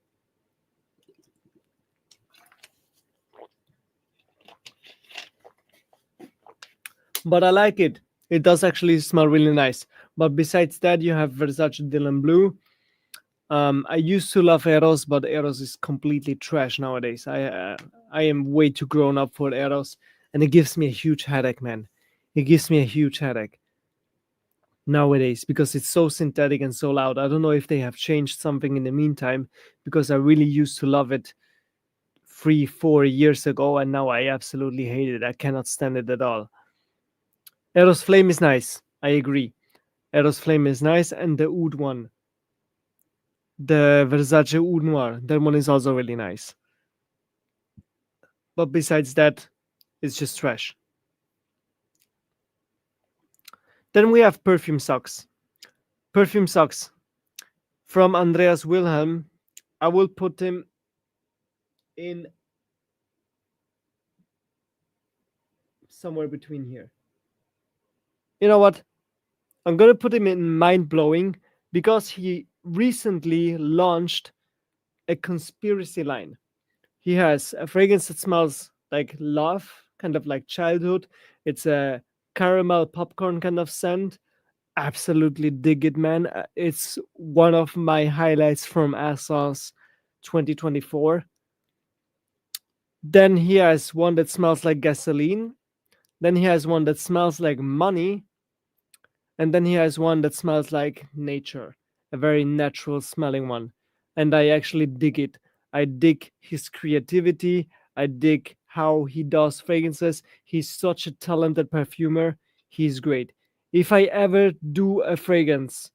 But I like it. It does actually smell really nice. But besides that, you have Versace Dylan Blue. I used to love Eros, but Eros is completely trash nowadays. I am way too grown up for Eros, and it gives me a huge headache, man. It gives me a huge headache nowadays because it's so synthetic and so loud. I don't know if they have changed something in the meantime, because I really used to love it 3 4 years ago, and now I absolutely hate it. I cannot stand it at all. Eros Flame is nice. I agree. Eros Flame is nice, and the Oud one, the Versace Oud Noir, that one is also really nice. But besides that, it's just trash. Then we have Perfume Socks. Perfume Socks from Andreas Wilhelm. I will put him in somewhere between here. You know what? I'm gonna put him in mind blowing because he recently launched a conspiracy line. He has a fragrance that smells like love, kind of like childhood. It's a caramel popcorn kind of scent. Absolutely dig it, man. It's one of my highlights from ASOS 2024. Then he has one that smells like gasoline. Then he has one that smells like money. And then he has one that smells like nature, a very natural smelling one. And I actually dig it. I dig his creativity. I dig how he does fragrances. He's such a talented perfumer. He's great. If I ever do a fragrance,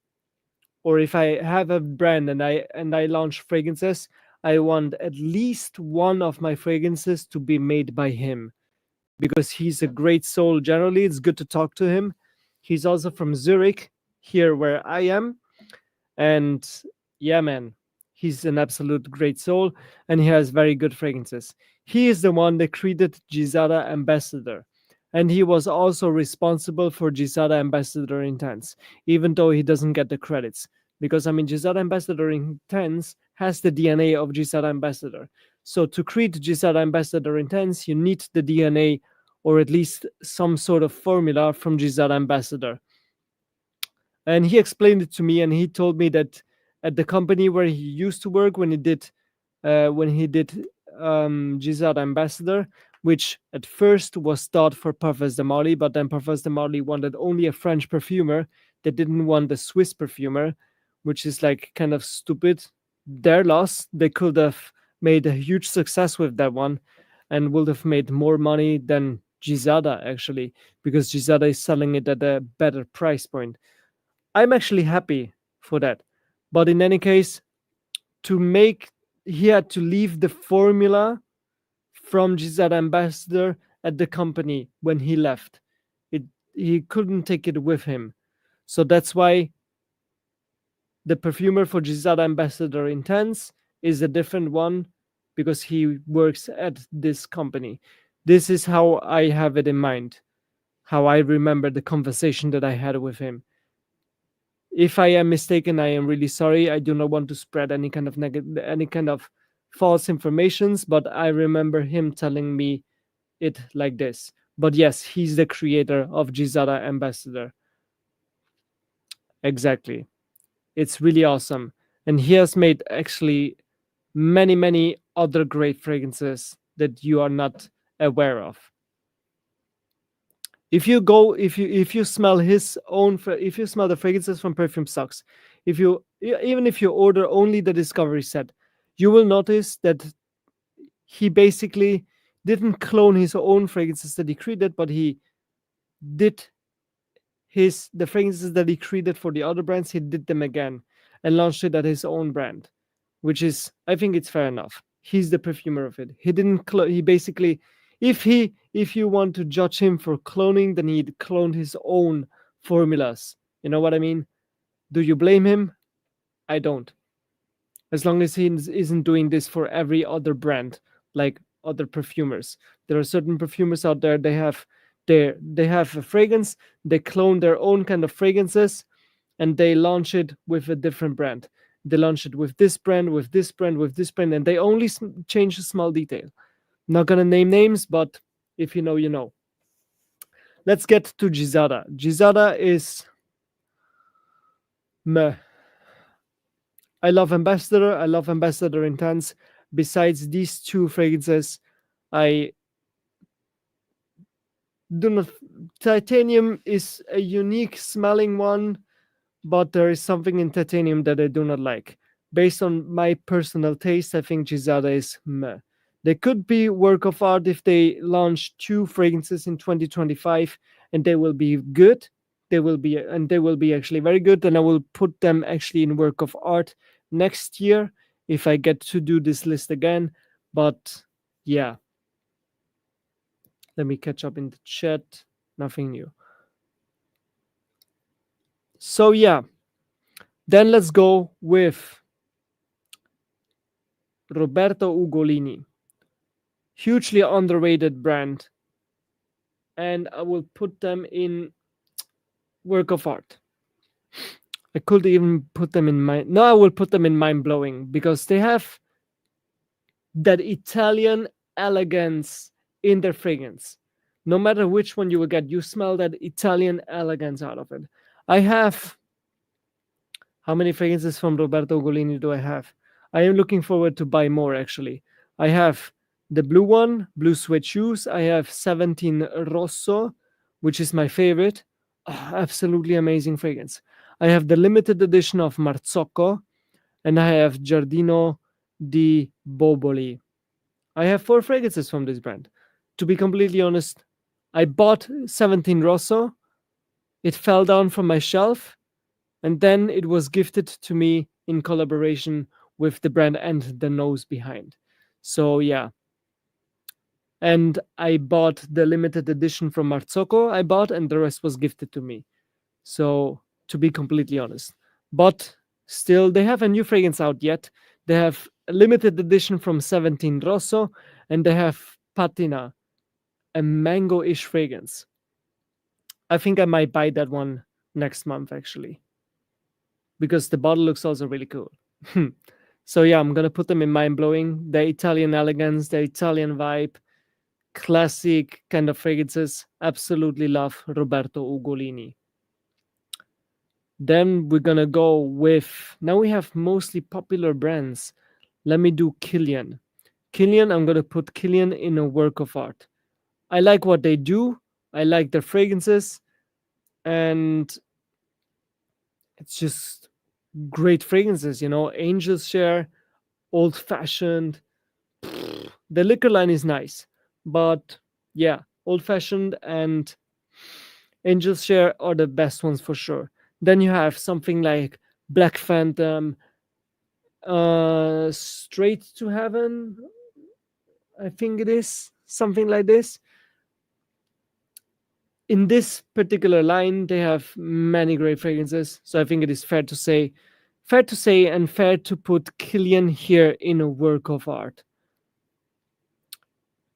or if I have a brand and I launch fragrances, I want at least one of my fragrances to be made by him, because he's a great soul. Generally, it's good to talk to him. He's also from Zurich, here where I am. And yeah, man, he's an absolute great soul, and he has very good fragrances. He is the one that created Gisada Ambassador. And he was also responsible for Gisada Ambassador Intense, even though he doesn't get the credits. Because, I mean, Gisada Ambassador Intense has the DNA of Gisada Ambassador. So to create Gisada Ambassador Intense, you need the DNA, or at least some sort of formula from Gisada Ambassador. And he explained it to me, and he told me that at the company where he used to work, when he did Gisada Ambassador, which at first was thought for Parfums de Marly, but then Parfums de Marly wanted only a French perfumer. They didn't want a Swiss perfumer, which is like kind of stupid. Their loss. They could have made a huge success with that one, and would have made more money than Gisada actually, because Gisada is selling it at a better price point. I'm actually happy for that. But in any case, to make he had to leave the formula from Gisada Ambassador at the company when he left. It He couldn't take it with him. So that's why the perfumer for Gisada Ambassador Intense is a different one, because he works at this company. This is how I have it in mind, how I remember the conversation that I had with him. If I am mistaken, I am really sorry. I do not want to spread any kind of any kind of false informations, but I remember him telling me it like this. But yes, he's the creator of Gisada Ambassador. Exactly. It's really awesome. And he has made actually many, many other great fragrances that you are not aware of. If you smell his own if you smell the fragrances from Perfume Socks, even if you order only the discovery set, you will notice that he basically didn't clone his own fragrances that he created, but he did the fragrances that he created for the other brands, he did them again and launched it at his own brand, which is, I think it's fair enough. He's the perfumer of it. He didn't he basically, if you want to judge him for cloning, then he cloned his own formulas. You know what I mean? Do you blame him? I don't. As long as he isn't doing this for every other brand, like other perfumers. There are certain perfumers out there, they have a fragrance, they clone their own kind of fragrances, and they launch it with a different brand. They launch it with this brand, with this brand, with this brand, and they only change a small detail. Not gonna name names, but if you know, you know. Let's get to Gizada. Gizada is meh. I love Ambassador. I love Ambassador Intense. Besides these two fragrances, I do not. Titanium is a unique smelling one, but there is something in titanium that I do not like. Based on my personal taste, I think Gizada is meh. They could be work of art if they launch two fragrances in 2025 and they will be good. They will be actually very good, and I will put them actually in work of art next year if I get to do this list again. But yeah, let me catch up in the chat. Nothing new. So yeah, then let's go with Roberto Ugolini. Hugely underrated brand. And I will put them in work of art. I could even put them in mind. No, I will put them in mind blowing because they have that Italian elegance in their fragrance. No matter which one you will get, you smell that Italian elegance out of it. I have, how many fragrances from Roberto Ugolini do I have? I am looking forward to buy more actually. I have the blue one, blue suede shoes. I have 17 Rosso, which is my favorite. Absolutely amazing fragrance. I have the limited edition of Marzocco, and I have Giardino di Boboli. I have 4 fragrances from this brand. To be completely honest, I bought 17 Rosso. It fell down from my shelf, and then it was gifted to me in collaboration with the brand and the nose behind. So yeah. And I bought the limited edition from Marzocco. And the rest was gifted to me. So to be completely honest, but still, they have a new fragrance out yet. They have a limited edition from 17 Rosso, and they have Patina, a mango-ish fragrance. I think I might buy that one next month actually, because the bottle looks also really cool. So yeah, I'm gonna put them in mind blowing. The Italian elegance, the Italian vibe, classic kind of fragrances. Absolutely love Roberto Ugolini. Then we're gonna go with, now we have mostly popular brands. Let me do Kilian. Kilian, I'm gonna put Kilian in a work of art. I like what they do. I like their fragrances, and it's just great fragrances. You know, Angel's Share, old fashioned. The liquor line is nice, but yeah, old fashioned and Angel's Share are the best ones for sure. Then you have something like Black Phantom, Straight to Heaven, I think it is something like this. In this particular line, they have many great fragrances, so I think it is fair to say, and fair to put Kilian here in a work of art.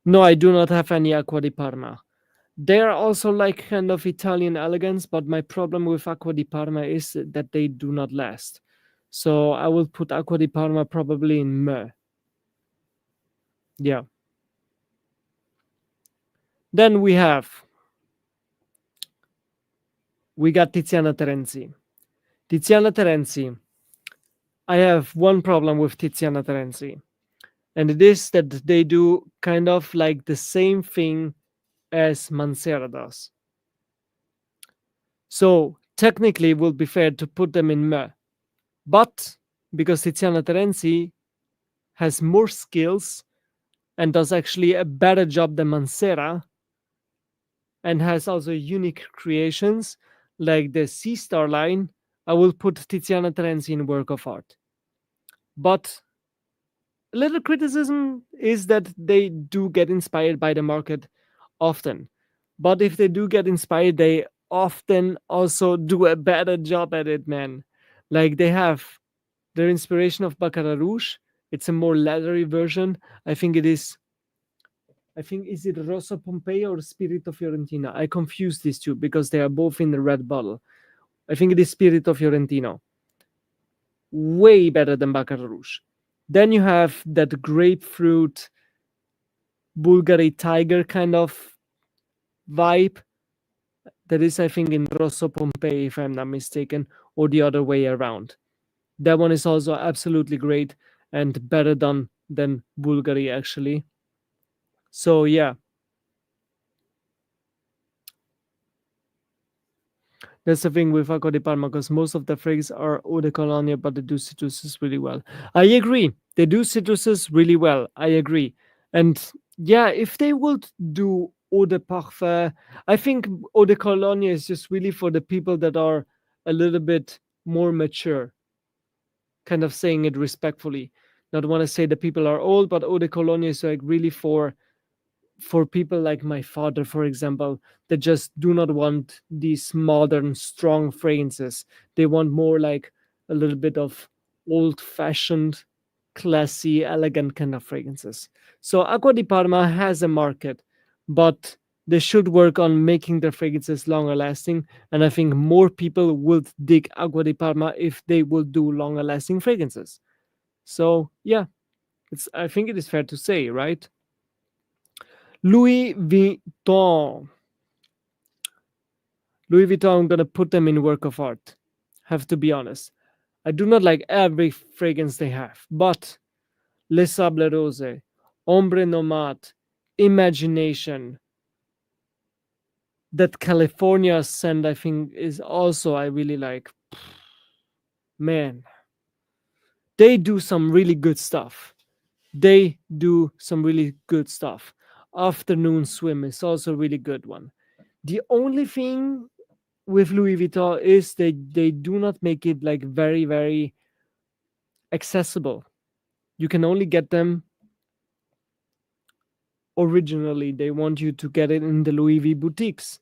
No, I do not have any Acqua di Parma. They are also like kind of Italian elegance, but my problem with Acqua di Parma is that they do not last. So I will put Acqua di Parma probably in meh. Yeah. Then we got Tiziana Terenzi. Tiziana Terenzi. I have one problem with Tiziana Terenzi, and it is that they do kind of like the same thing as Mancera does. So technically, it would be fair to put them in meh. But because Tiziana Terenzi has more skills and does actually a better job than Mancera, and has also unique creations, like the Sea Star line, I will put Tiziana Terenzi in work of art. But a little criticism is that they do get inspired by the market often. But if they do get inspired, they often also do a better job at it, man. Like they have their inspiration of Baccarat Rouge. It's a more leathery version. I think it is. I think is it Rosso Pompeii or Spirito Fiorentino? I confuse these two because they are both in the red bottle. I think it is Spirito Fiorentino. Way better than Baccarat Rouge. Then you have that grapefruit Bulgari tiger kind of vibe that is, I think, in Rosso Pompeii, if I'm not mistaken, or the other way around. That one is also absolutely great and better done than Bulgari, actually. So, yeah, that's the thing with Acqua di Parma because most of the fragrances are eau de cologne, but they do citruses really well. I agree. They do citruses really well. I agree. And yeah, if they would do eau de parfum, I think eau de cologne is just really for the people that are a little bit more mature, kind of saying it respectfully. Not want to say that people are old, but eau de cologne is like really for people like my father, for example, that just do not want these modern, strong fragrances. They want more like a little bit of old fashioned, classy, elegant kind of fragrances. So Acqua di Parma has a market, but they should work on making their fragrances longer lasting. And I think more people would dig Acqua di Parma if they will do longer lasting fragrances. So yeah, I think it is fair to say, right? Louis Vuitton. Louis Vuitton, I'm gonna put them in work of art. Have to be honest. I do not like every fragrance they have, but Les Sables Roses, Ombre Nomade, Imagination, that California scent, I think, is also I really like. Man, they do some really good stuff. They do some really good stuff. Afternoon Swim is also a really good one. The only thing with Louis Vuitton is they do not make it like very accessible. You can only get them originally. They want you to get it in the Louis V boutiques.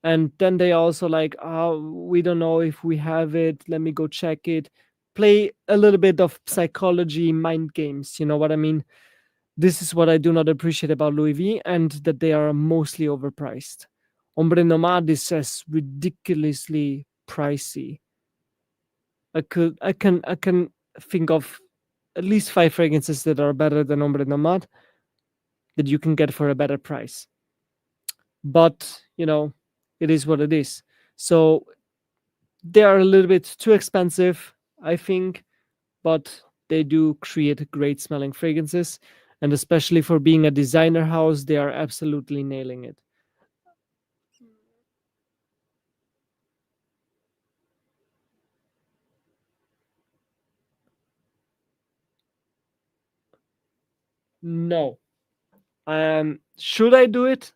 And then they also like, oh, we don't know if we have it. Let me go check it. Play a little bit of psychology mind games. You know what I mean? This is what I do not appreciate about Louis V, and that they are mostly overpriced. Ombre Nomade is just ridiculously pricey. I can think of at least 5 fragrances that are better than Ombre Nomad that you can get for a better price. But it is what it is. So they are a little bit too expensive, I think, but they do create great smelling fragrances. And especially for being a designer house, they are absolutely nailing it. No. Should I do it?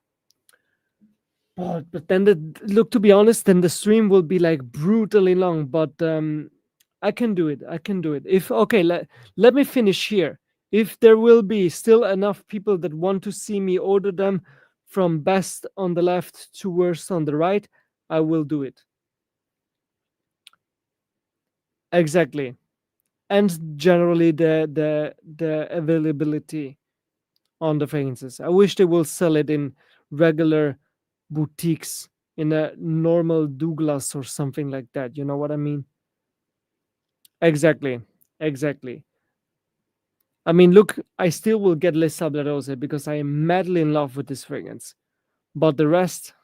But then look, to be honest, then the stream will be like brutally long. But I can do it. I can do it. If okay, let me finish here. If there will be still enough people that want to see me order them from best on the left to worst on the right, I will do it. Exactly. And generally the availability on the fragrances. I wish they will sell it in regular boutiques in a normal Douglas or something like that. You know what I mean? Exactly. Exactly. I mean, look, I still will get Les Sables Rose because I am madly in love with this fragrance. But the rest,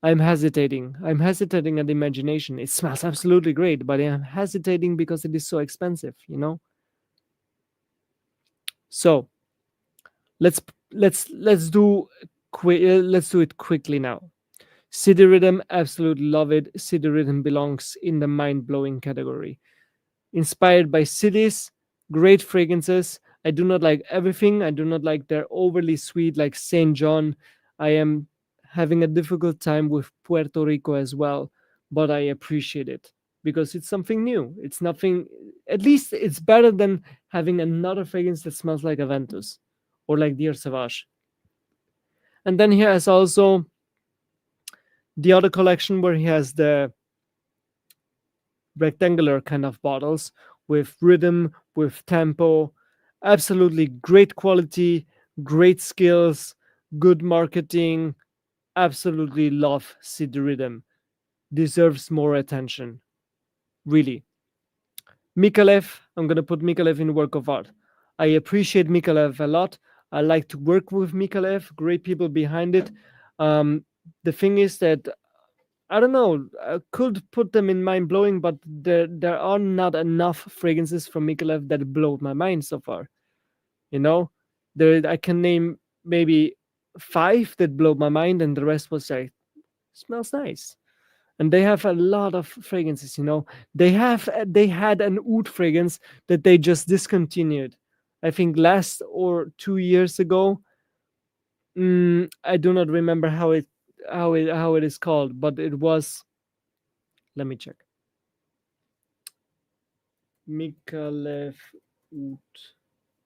I'm hesitating. I'm hesitating at the imagination. It smells absolutely great, but I'm hesitating because it is so expensive. So let's let's do it quickly now. City Rhythm, absolutely love it. City Rhythm belongs in the mind blowing category. Inspired by cities, great fragrances. I do not like everything. I do not like their overly sweet, like Saint John. I am having a difficult time with Puerto Rico as well. but I appreciate it because it's something new. It's nothing, at least it's better than having another fragrance that smells like Aventus or like Dior Sauvage. And then he has also the other collection where he has the rectangular kind of bottles with rhythm, with tempo, absolutely great quality, great skills, good marketing. Absolutely love City Rhythm. Deserves more attention. Really. Mikalev, I'm gonna put Mikalev in work of art. I appreciate Mikalev a lot. I like to work with Mikalev. Great people behind it. Um, the thing is that I don't know. I could put them in mind blowing, but there are not enough fragrances from Mikalev that blow my mind so far. You know, there I can name maybe five that blow my mind, and the rest was like smells nice. And they have a lot of fragrances. They had an oud fragrance that they just discontinued. I think last or 2 years ago. I do not remember how it is called, but it was. Let me check. Mikalev Oud.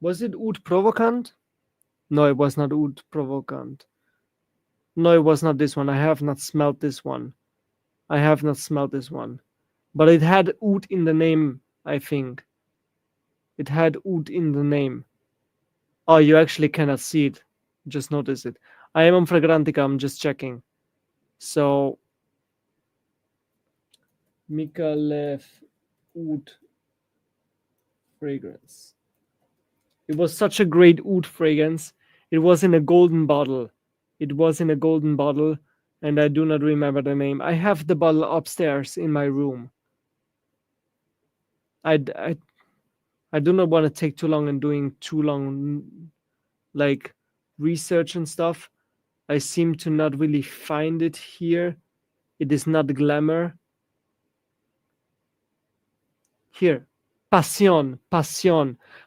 Was it Oud Provocant? No, it was not Oud Provocant. No, it was not this one. I have not smelled this one. I have not smelled this one. But it had Oud in the name, I think. It had Oud in the name. Oh, you actually cannot see it. Just notice it. I am on Fragrantica. I'm just checking. So, Mikalev Oud fragrance. It was such a great oud fragrance. It was in a golden bottle. It was in a golden bottle, and I do not remember the name. I have the bottle upstairs in my room. I, I, I do not want to take too long and doing too long, like, research and stuff. I seem to not really find it here. It is not glamour. Here. Passion.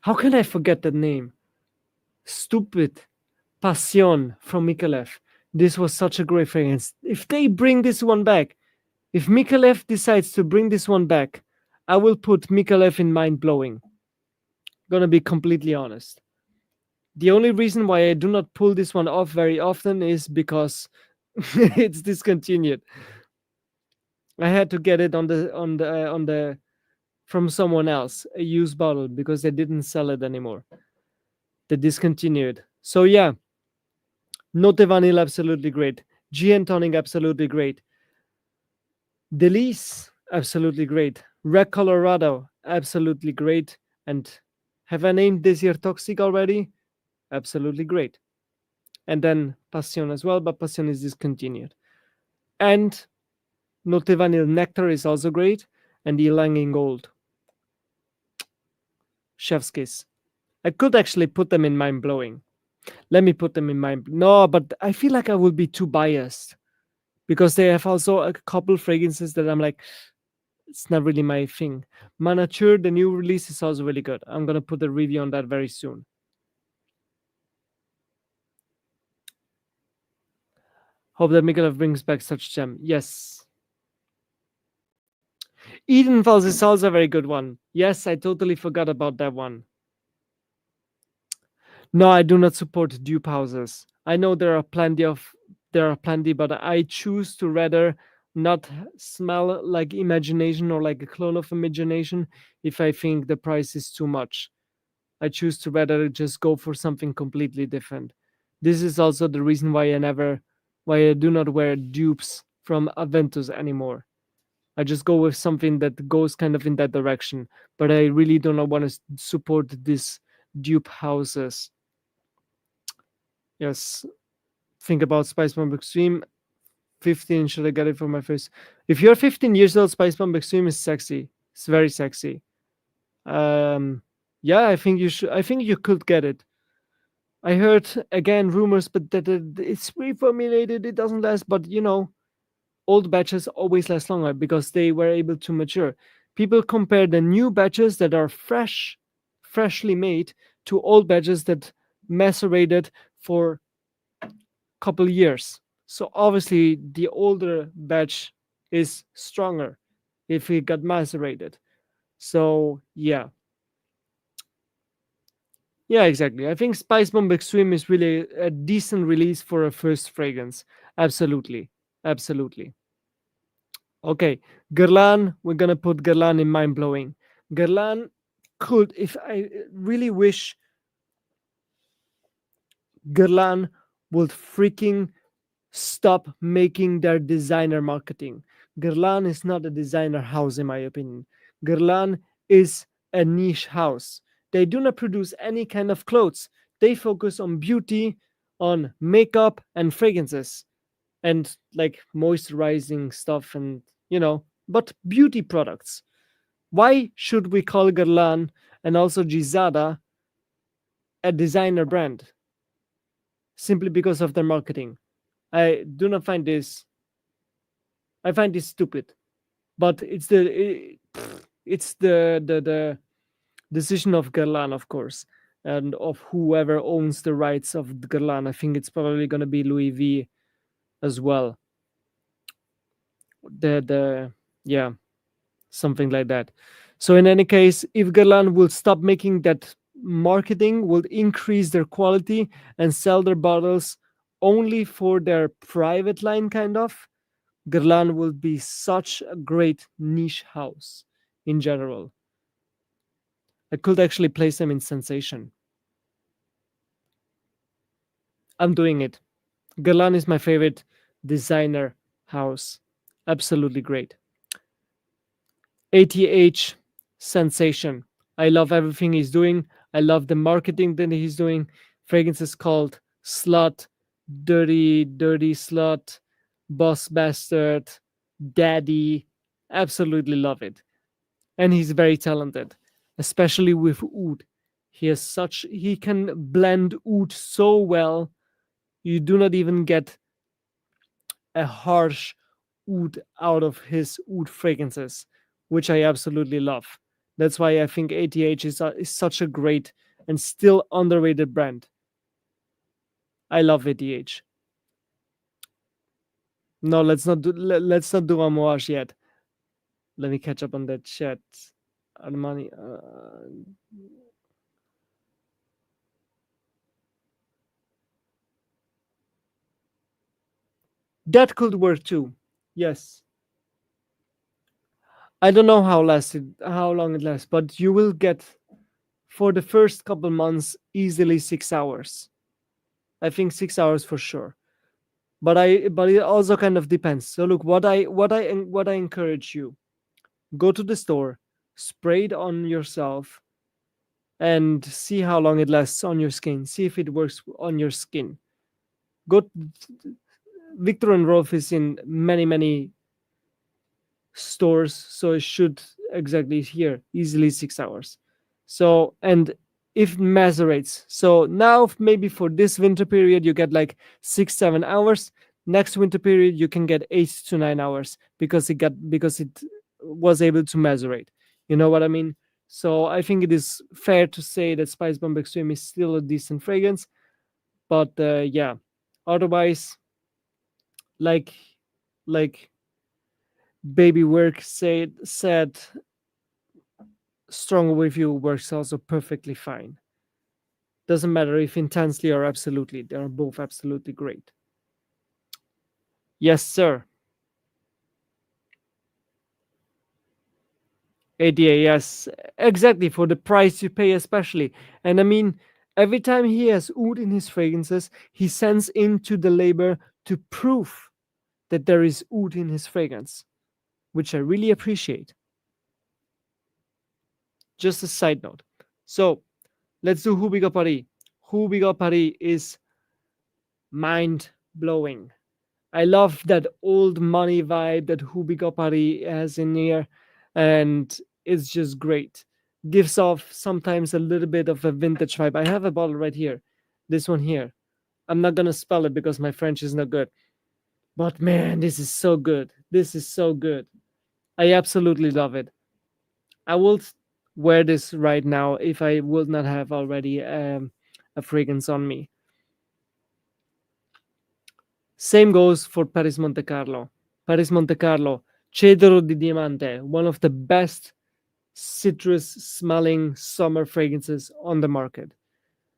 How can I forget that name? Stupid. Passion from Mikalev. This was such a great fragrance. If they bring this one back, if Mikalev decides to bring this one back, I will put Mikalev in mind blowing. Gonna be completely honest. The only reason why I do not pull this one off very often is because it's discontinued. I had to get it on the from someone else, a used bottle, because they didn't sell it anymore. They discontinued. So yeah, Note Vanilla absolutely great. Gin Tonic absolutely great. Delice absolutely great. Red Colorado absolutely great. And have I named this year Toxic already? Absolutely great. And then Passion as well, but Passion is discontinued. And Note Vanilla Nectar is also great. And Ylang in Gold. Chef's kiss. I could actually put them in mind blowing. Let me put them in mind. No, but I feel like I will be too biased because they have also a couple fragrances that I'm like, it's not really my thing. Manature, the new release, is also really good. I'm gonna put a review on that very soon. Hope that Mikalev brings back such gem. Yes. Eden Falls is also a very good one. Yes, I totally forgot about that one. No, I do not support dupe houses. I know there are plenty, but I choose to rather not smell like imagination or like a clone of imagination if I think the price is too much. I choose to rather just go for something completely different. This is also the reason why I do not wear dupes from Aventus anymore. I just go with something that goes kind of in that direction, but I really do not want to support these dupe houses. Yes, think about Spice Bomb Extreme. 15, should I get it for my face? If you're 15 years old, Spice Bomb Extreme is sexy. It's very sexy. Yeah, I think you should. I think you could get it. I heard again rumors, but that it's reformulated. It doesn't last, but old batches always last longer because they were able to mature. People compare the new batches that are freshly made, to old batches that macerated for couple years. So obviously the older batch is stronger if it got macerated. So yeah, exactly. I think Spice Bomb Extreme is really a decent release for a first fragrance. Absolutely, absolutely. Okay, Guerlain. We're gonna put Guerlain in mind blowing. Guerlain could, if I really wish, Guerlain would freaking stop making their designer marketing. Guerlain is not a designer house, in my opinion. Guerlain is a niche house. They do not produce any kind of clothes. They focus on beauty, on makeup, and fragrances, and like moisturizing stuff, and but beauty products. Why should we call Guerlain and also Gizada a designer brand simply because of their marketing? I do not find this. I find this stupid. But it's the decision of Guerlain, of course, and of whoever owns the rights of Guerlain. I think it's probably going to be Louis V as well. The yeah, something like that. So in any case, if Guerlain will stop making that marketing, will increase their quality and sell their bottles only for their private line, kind of, Guerlain will be such a great niche house in general. I could actually place them in Sensation. I'm doing it. Guerlain is my favorite designer house. Absolutely great. ATH Sensation. I love everything he's doing. I love the marketing that he's doing. Fragrance is called Slut, Dirty Slut, Boss Bastard, Daddy. Absolutely love it. And he's very talented, especially with oud. He can blend oud so well. You do not even get a harsh oud out of his oud fragrances, which I absolutely love. That's why I think ATH is such a great and still underrated brand. I love ATH. No, let's not do Amouage yet. Let me catch up on that chat. Armani. That could work too. Yes. I don't know how long it lasts, but you will get for the first couple months easily 6 hours. I think 6 hours for sure. But it also kind of depends. So look, what I encourage you: go to the store, spray it on yourself, and see how long it lasts on your skin. See if it works on your skin. Go. Victor and Rolf is in many stores, so it should exactly here easily 6 hours. So, and if macerates, so now maybe for this winter period you get like 6-7 hours. Next winter period you can get 8 to 9 hours because it was able to macerate. You know what I mean? So I think it is fair to say that Spice Bomb Extreme is still a decent fragrance, but yeah, otherwise, like like Baby Work said, Strong with You works also perfectly fine. Doesn't matter if intensely or absolutely, they are both absolutely great. Yes, sir. ADA, yes, exactly, for the price you pay, especially. And I mean, every time he has oud in his fragrances, he sends into the labor to prove that there is oud in his fragrance, which I really appreciate. Just a side note. So let's do Hubiga Paris. Hubiga Paris is mind blowing. I love that old money vibe that Hubiga Paris has in here, and it's just great. Gives off sometimes a little bit of a vintage vibe. I have a bottle right here, this one here. I'm not gonna spell it because my French is not good. But man, this is so good. This is so good. I absolutely love it. I will wear this right now if I would not have already a fragrance on me. Same goes for Paris Monte Carlo. Paris Monte Carlo. Cedro di Diamante, one of the best citrus smelling summer fragrances on the market.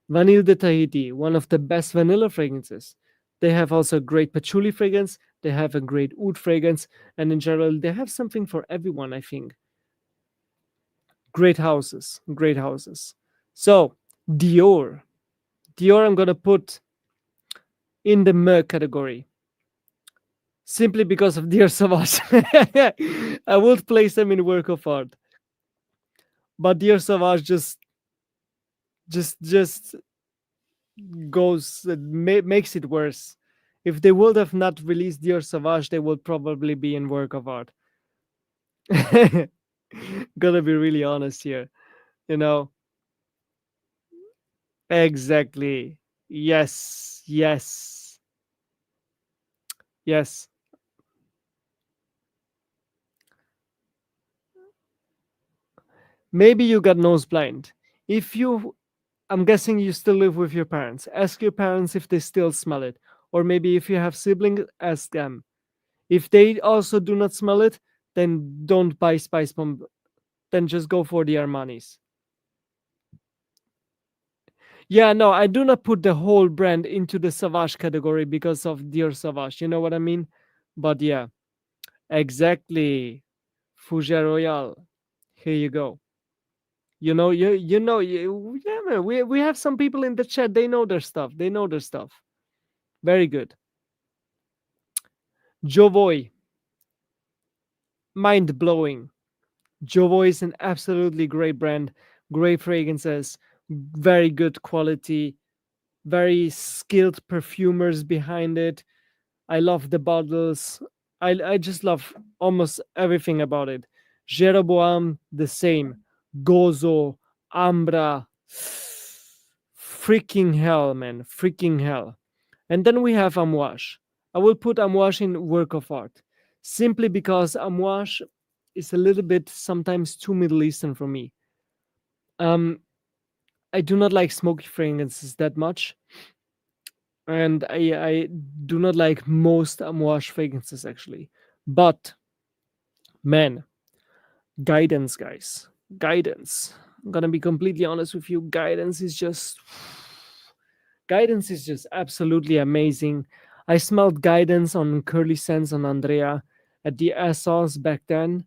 Vanille de Tahiti, one of the best vanilla fragrances. They have also a great patchouli fragrance, they have a great oud fragrance, and in general, they have something for everyone, I think. Great houses, great houses. So, Dior. Dior, I'm gonna put in the Mer category simply because of Dior Sauvage. I would place them in work of art, but Dior Sauvage just goes makes it worse. If they would have not released Dior Sauvage, they would probably be in work of art. Gonna be really honest here, you know. Exactly. Yes, yes, yes. Maybe you got nose blind. If you, I'm guessing you still live with your parents. Ask your parents if they still smell it. Or maybe if you have siblings, ask them. If they also do not smell it, then don't buy Spice Bomb. Then just go for the Armanis. Yeah, no, I do not put the whole brand into the Sauvage category because of Dior Sauvage. You know what I mean? But yeah, exactly. Fougère Royale. Here you go. Yeah, man. We have some people in the chat. They know their stuff. They know their stuff. Very good. Jovoy, mind blowing. Jovoy is an absolutely great brand. Great fragrances, very good quality, very skilled perfumers behind it. I love the bottles. I just love almost everything about it. Jeroboam, the same. Gozo, Ambra. Freaking hell, man. Freaking hell. And then we have Amouage. I will put Amouage in work of art simply because Amouage is a little bit sometimes too Middle Eastern for me. Um, I do not like smoky fragrances that much, and I do not like most Amouage fragrances actually. But man, guidance, guys, guidance. I'm gonna be completely honest with you. Guidance is just absolutely amazing. I smelled guidance on Curly Sense on Andrea at the Assos back then.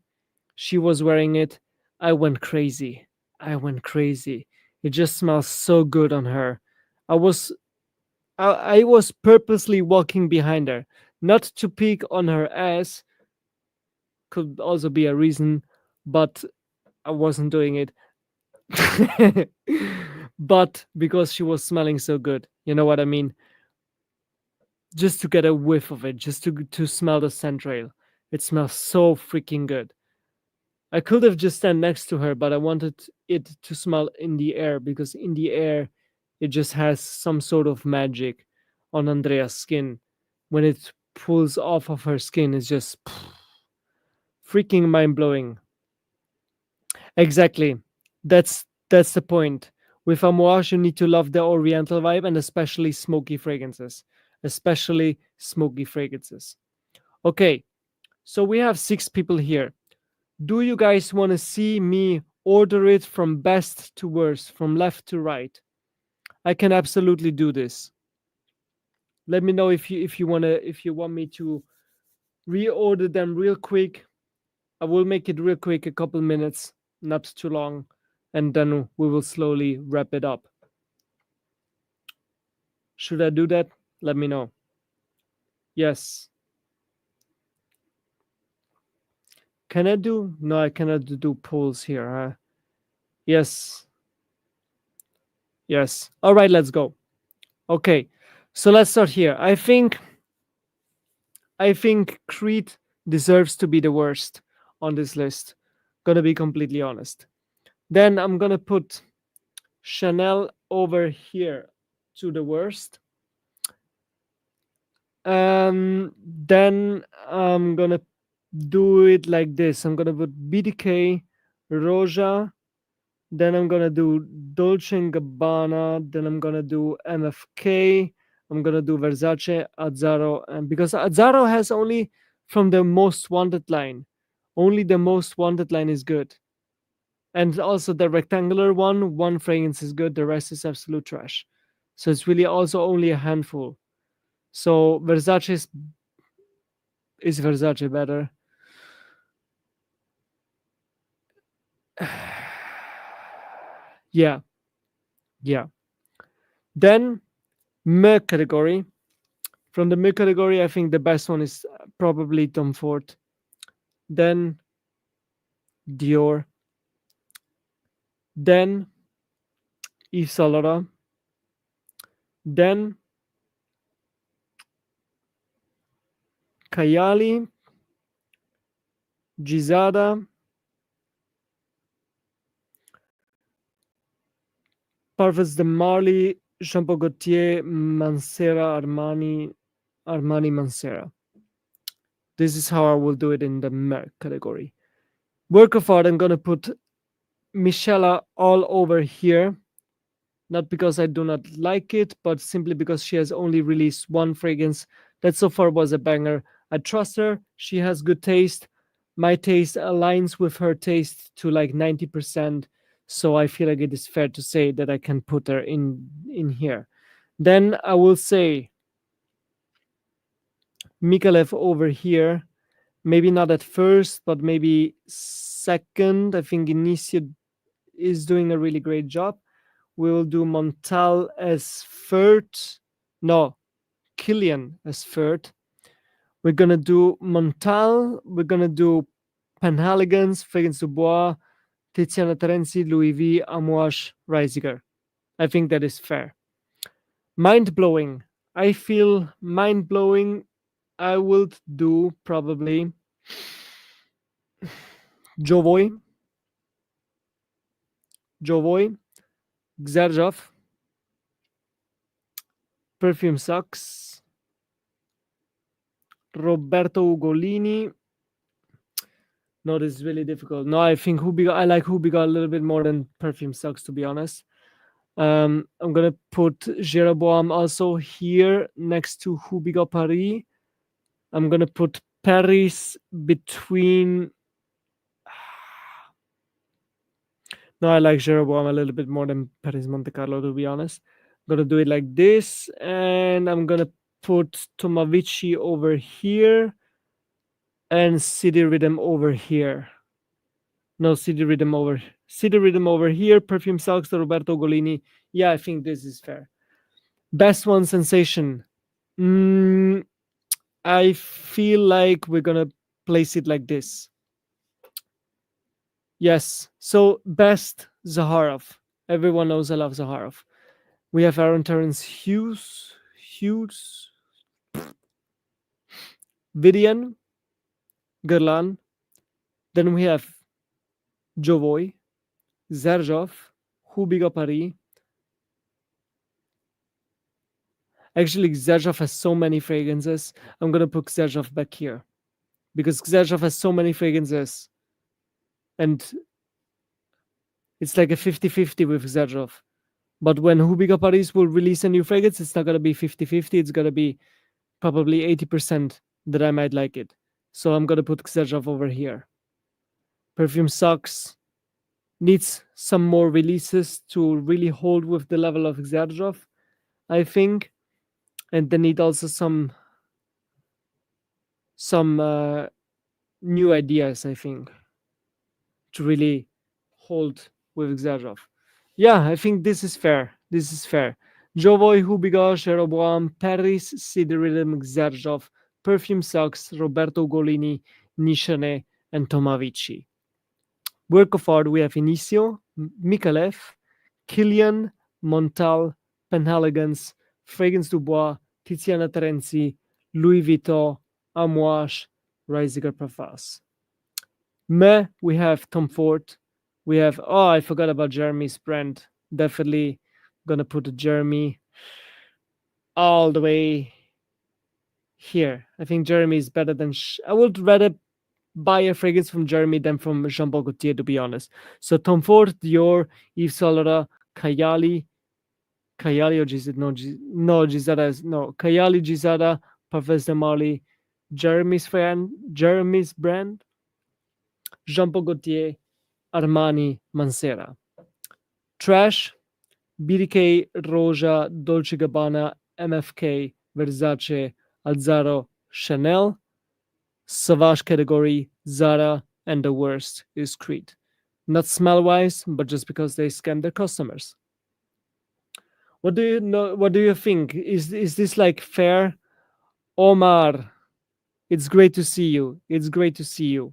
She was wearing it. I went crazy. I went crazy. It just smells so good on her. I was I was purposely walking behind her, not to peek on her ass, could also be a reason, but I wasn't doing it. But because she was smelling so good, you know what I mean? Just to get a whiff of it, just to smell the scent trail. It smells so freaking good. I could have just stand next to her, but I wanted it to smell in the air because in the air it just has some sort of magic on Andrea's skin. When it pulls off of her skin, it's just freaking mind blowing. Exactly. That's the point. With Amouage, you need to love the Oriental vibe and especially smoky fragrances. Especially smoky fragrances. Okay, so we have 6 people here. Do you guys want to see me order it from best to worst, from left to right? I can absolutely do this. Let me know if you want me to reorder them real quick. I will make it real quick, a couple minutes, not too long, and then we will slowly wrap it up. Should I do that? Let me know. Yes. Can I do? No, I cannot do polls here. Huh? Yes. Yes. All right, let's go. Okay. So let's start here. I think Creed deserves to be the worst on this list. Gonna be completely honest. Then I'm gonna put Chanel over here to the worst. Then I'm gonna do it like this. I'm gonna put BDK, Roja. Then I'm gonna do Dolce and Gabbana. Then I'm gonna do MFK. I'm gonna do Versace, Azzaro, and because Azzaro has only from the most wanted line. Only the most wanted line is good. And also the rectangular one fragrance is good, the rest is absolute trash. So it's really also only a handful. So Versace is Versace better? Yeah, yeah. Then me category. From the me category, I think the best one is probably Tom Ford. Then Dior. Then Yves Saint Laurent. Then Kayali, Gizada, Parfums de Marly, Jean Paul Gaultier, Mancera, Armani Mancera. This is how I will do it in the Merc category. Work of art, I'm gonna put Michela all over here. Not because I do not like it, but simply because she has only released one fragrance that so far was a banger. I trust her. She has good taste. My taste aligns with her taste to like 90%. So I feel like it is fair to say that I can put her in here. Then I will say Mikalev over here. Maybe not at first, but maybe second. I think Inicio is doing a really great job. We will do Montal as third. No, Killian as third. We're gonna do Montal. We're gonna do Penhaligans, Fragrance du Bois, Tiziana Terenzi, Louis V, Amouage, Reisiger. I think that is fair. Mind blowing. I feel mind blowing. I will do probably Jovoy, Jovoy, Xerjov, Perfume Sucks, Roberto Ugolini. No, this is really difficult. No, I think I like Hubiga a little bit more than Perfume Sucks, to be honest. I'm gonna put Jeroboam also here next to Hubiga Paris. I'm gonna put Paris between. No, I like Jeroboam a little bit more than Paris Monte Carlo, to be honest. I'm gonna do it like this, and I'm gonna put Tomavici over here and City Rhythm over here. No, City Rhythm over here. Perfume Sucks, Roberto Golini. Yeah, I think this is fair. Best one Sensation. I feel like we're gonna place it like this. Yes. So best Zaharov. Everyone knows I love Zaharov. We have Aaron Terrence Hughes, Vidian, Gerlan. Then we have Jovoy, Zerzhov, Hubiga Paris. Actually, Zerzhov has so many fragrances. I'm gonna put Zerzhov back here because Zerzhov has so many fragrances, and it's like a 50-50 with Zerzhov. But when Hubiga Paris will release a new fragrance, it's not gonna be 50-50. It's gonna be probably 80% that I might like it. So I'm gonna put Zerzhov over here. Perfume Sucks. Needs some more releases to really hold with the level of Zerzhov, I think, and they need also some new ideas, I think, to really hold with Xerjov. Yeah, I think this is fair. This is fair. Jovoy, Hubiga, Jeroboam, Paris, Sideridem, Xerjov, Perfume Sucks, Roberto Golini, Nishane, and Tomavici. Work of art, we have Inicio, Mikalev, Killian, Montal, Penhaligans, Fragrance du Bois, Tiziana Terenzi, Louis Vuitton, Amouage, Reisiger Parfums. Me, we have Tom Ford. We have, I forgot about Jeremy's brand. Definitely gonna put Jeremy all the way here. I think Jeremy is better than. I would rather buy a fragrance from Jeremy than from Jean Paul Gaultier, to be honest. So Tom Ford, Dior, Yves Saint Laurent, Kayali or Gizada? No, Gizada is no. Kayali, Gizada, Parfums de Marly, Jeremy's brand. Jean Paul Gaultier, Armani, Mancera. Trash, BDK, Roja, Dolce Gabbana, MFK, Versace, Alzaro, Chanel. Sauvage category, Zara, and the worst is Creed. Not smell wise, but just because they scam their customers. What do you know? What do you think? Is this like fair? Omar, it's great to see you. It's great to see you.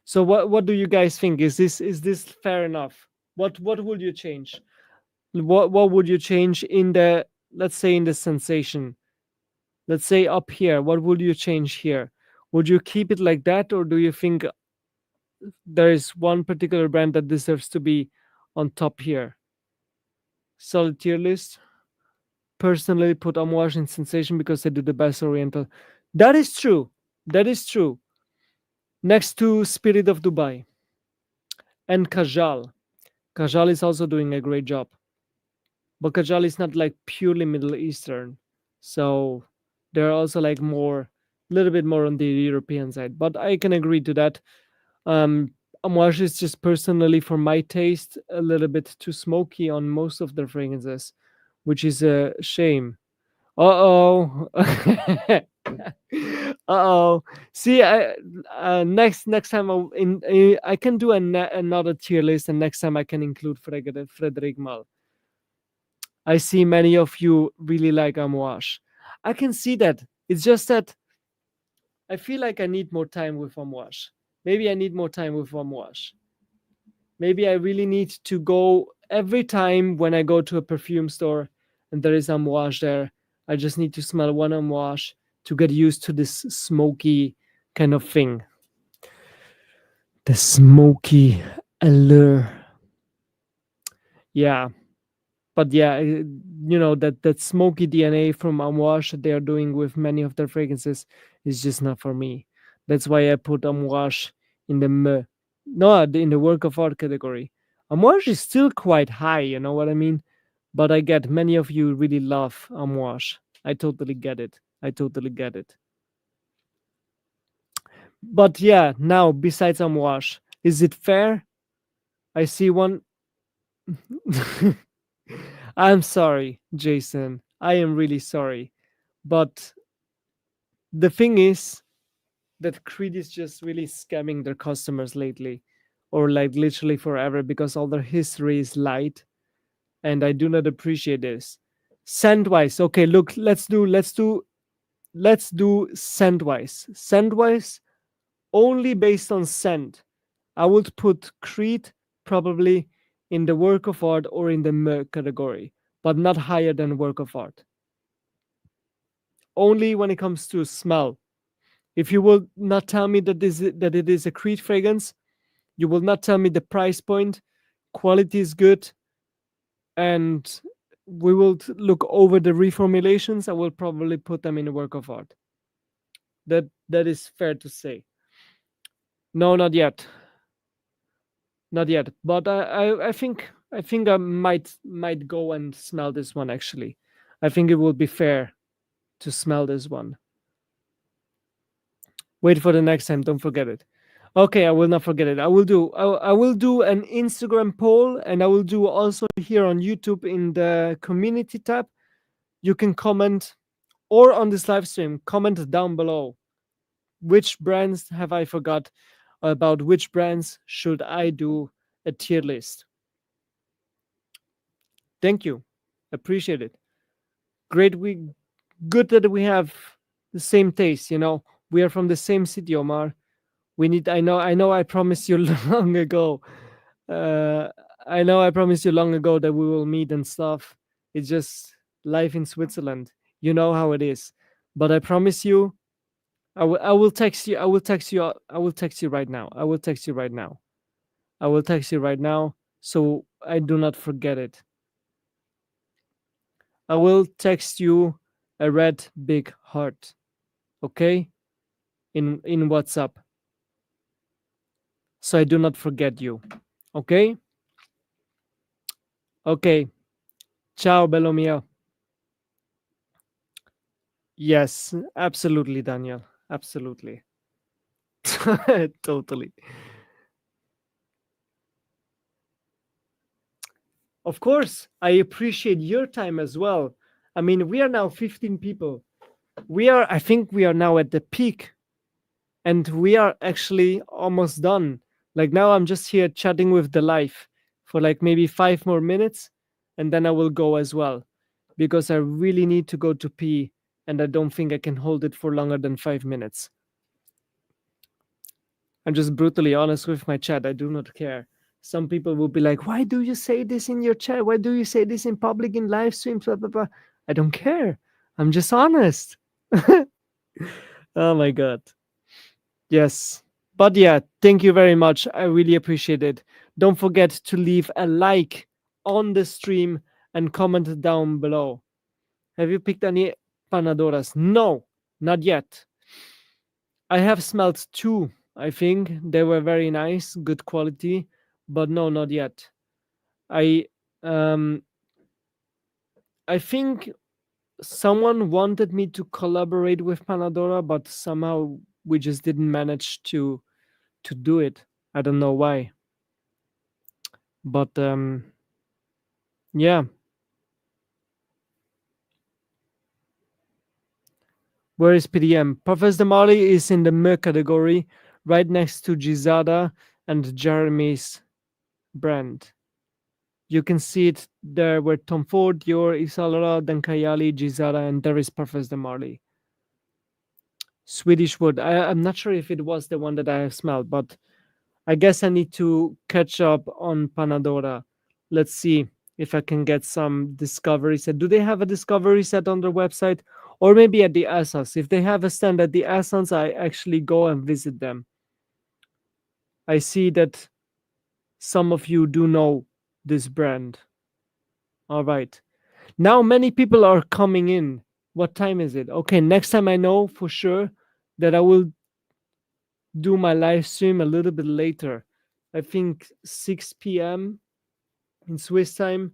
So what do you guys think? Is this fair enough? What would you change? What would you change in the, let's say, in the sensation? Let's say up here. What would you change here? Would you keep it like that, or do you think there is one particular brand that deserves to be on top here? Solid tier list. Personally, put Amouage in Sensation because they do the best Oriental. That is true. That is true. Next to Spirit of Dubai and Kajal. Kajal is also doing a great job, but Kajal is not like purely Middle Eastern, so they're also like more, a little bit more on the European side. But I can agree to that. Um, Amouage is just personally, for my taste, a little bit too smoky on most of their fragrances, which is a shame. Uh oh. Uh-oh. See, next time I can do another tier list, and next time I can include Frederic Mal. I see many of you really like Amouage. I can see that. It's just that I feel like I need more time with Amouage. Maybe I need more time with Amouage. Maybe I really need to go every time when I go to a perfume store and there is Amouage there. I just need to smell one Amouage to get used to this smoky kind of thing. The smoky allure. Yeah, but yeah, that smoky DNA from Amouage that they are doing with many of their fragrances is just not for me. That's why I put Amouage in the no, in the work of art category. Amouage is still quite high, you know what I mean? But I get many of you really love Amouage. I totally get it. I totally get it. But yeah, now besides Amouage, is it fair? I see one. I'm sorry, Jason. I am really sorry. But the thing is that Creed is just really scamming their customers lately, or like literally forever, because all their history is light, and I do not appreciate this. Scent-wise, okay, look, let's do scent-wise. Scent-wise, only based on scent, I would put Creed probably in the work of art or in the category, but not higher than work of art. Only when it comes to smell. If you will not tell me that it is a Creed fragrance, you will not tell me the price point, quality is good, and we will look over the reformulations. I will probably put them in a work of art. That is fair to say. No, not yet, not yet. But I think I might go and smell this one actually. I think it will be fair to smell this one. Wait for the next time. Don't forget it. Okay, I will not forget it. I will do an Instagram poll, and I will do also here on YouTube in the community tab. You can comment, or on this live stream, comment down below. Which brands have I forgot? About which brands should I do a tier list? Thank you. Appreciate it. Great. Good that we have the same taste, We are from the same city, Omar. We need I know I promised you long ago. Uh I know I promised you long ago that we will meet and stuff. It's just life in Switzerland. You know how it is. But I promise you, I will text you. I will text you right now. I will text you right now. I will text you right now so I do not forget it. I will text you a red big heart. Okay? In WhatsApp. So I do not forget you. Okay? Okay. Ciao, bello mio. Yes, absolutely, Daniel. Absolutely. Totally. Of course, I appreciate your time as well. I mean, we are now 15 people. I think we are now at the peak, and we are actually almost done. Like now, I'm just here chatting with the live for like maybe 5 more minutes, and then I will go as well because I really need to go to pee, and I don't think I can hold it for longer than 5 minutes. I'm just brutally honest with my chat. I do not care. Some people will be like, "Why do you say this in your chat? Why do you say this in public in live streams?" Blah, blah, blah. I don't care. I'm just honest. Oh my god. Yes. But yeah, thank you very much. I really appreciate it. Don't forget to leave a like on the stream and comment down below. Have you picked any panadoras? No, not yet. I have smelled two. I think they were very nice, good quality, but no, not yet. I um I think someone wanted me to collaborate with Panadora, but somehow we just didn't manage to do it. I don't know why. But yeah. Where is PDM? Professor Marley is in the Mer category, right next to Gizada and Jeremy's brand. You can see it there where Tom Ford, Dior, Isalora, Dankayali, Gizada, and there is Professor Marley. Swedish Wood. I'm not sure if it was the one that I have smelled, but I guess I need to catch up on Panadora. Let's see if I can get some discovery set. Do they have a discovery set on their website? Or maybe at the Essence. If they have a stand at the Essence, I actually go and visit them. I see that some of you do know this brand. All right. Now many people are coming in. What time is it? Okay, next time I know for sure that I will do my live stream a little bit later. I think 6 p.m. in Swiss time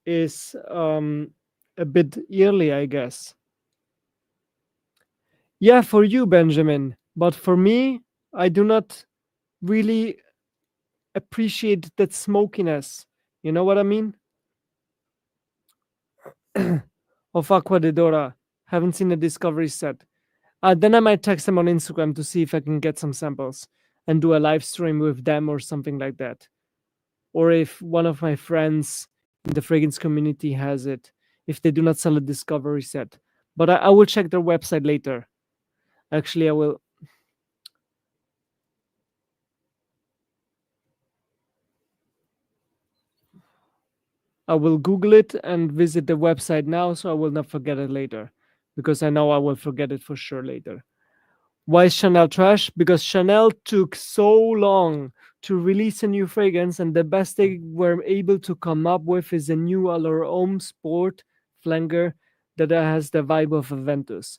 is a bit early, I guess. Yeah, for you, Benjamin. But for me, I do not really appreciate that smokiness. You know what I mean? Of Aqua de Dora. Haven't seen a discovery set. Then I might text them on Instagram to see if I can get some samples and do a live stream with them or something like that. Or if one of my friends in the fragrance community has it, if they do not sell a discovery set. But I will check their website later. Actually, I will Google it and visit the website now so I will not forget it later. Because I know I will forget it for sure later. Why is Chanel trash? Because Chanel took so long to release a new fragrance, and the best they were able to come up with is a new Allure Homme Sport flanger that has the vibe of a Ventus.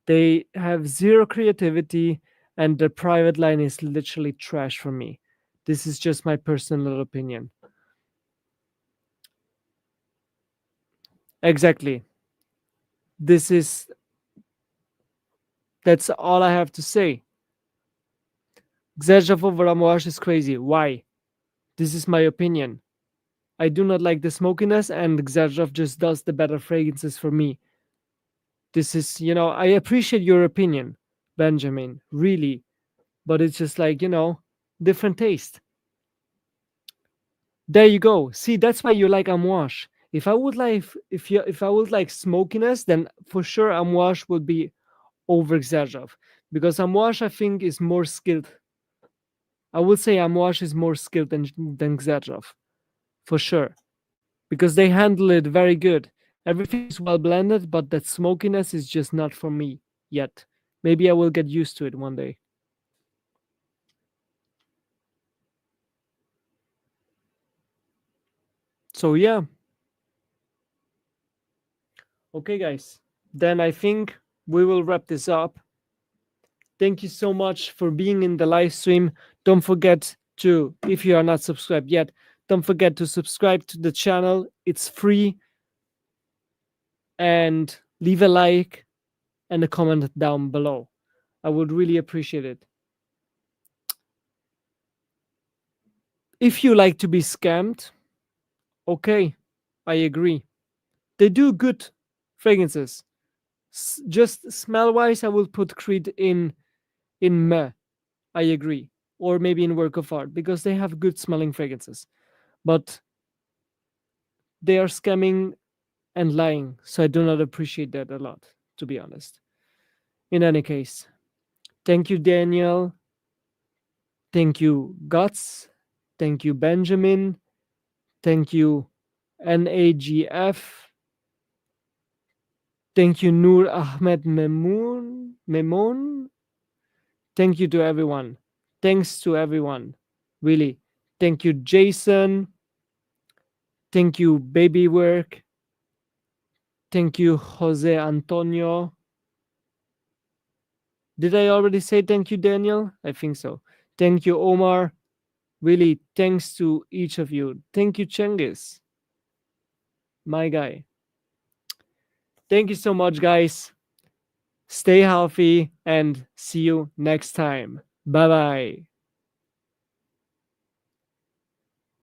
They have zero creativity, and the private line is literally trash for me. This is just my personal opinion. Exactly. This is That's all I have to say. Xerjaf over Amouage is crazy. Why? This is my opinion. I do not like the smokiness, and Xerjaf just does the better fragrances for me. This is, I appreciate your opinion, Benjamin, really, but it's just like, different taste. There you go. See, that's why you like Amouage. If I would like smokiness, then for sure Amouage would be over Xerjaf, because Amouage I think is more skilled. I would say Amouage is more skilled than Xerjaf, for sure, because they handle it very good. Everything is well blended, but that smokiness is just not for me yet. Maybe I will get used to it one day. So yeah, okay, guys. Then I think we will wrap this up. Thank you so much for being in the live stream. Don't forget to, if you are not subscribed yet, don't forget to subscribe to the channel. It's free, and leave a like and a comment down below. I would really appreciate it. If you like to be scammed, okay, I agree. They do good fragrances. Just smell wise, I will put Creed in meh. I agree, or maybe in work of art because they have good smelling fragrances, but they are scamming and lying. So I do not appreciate that a lot, to be honest. In any case, thank you, Daniel. Thank you, Guts. Thank you, Benjamin. Thank you, NAGF. Thank you, Noor Ahmed Memon. Thank you to everyone. Thanks to everyone. Really. Thank you, Jason. Thank you, Baby Work. Thank you, Jose Antonio. Did I already say thank you, Daniel? I think so. Thank you, Omar. Really, thanks to each of you. Thank you, Chengis, my guy. Thank you so much, guys. Stay healthy and see you next time. Bye bye.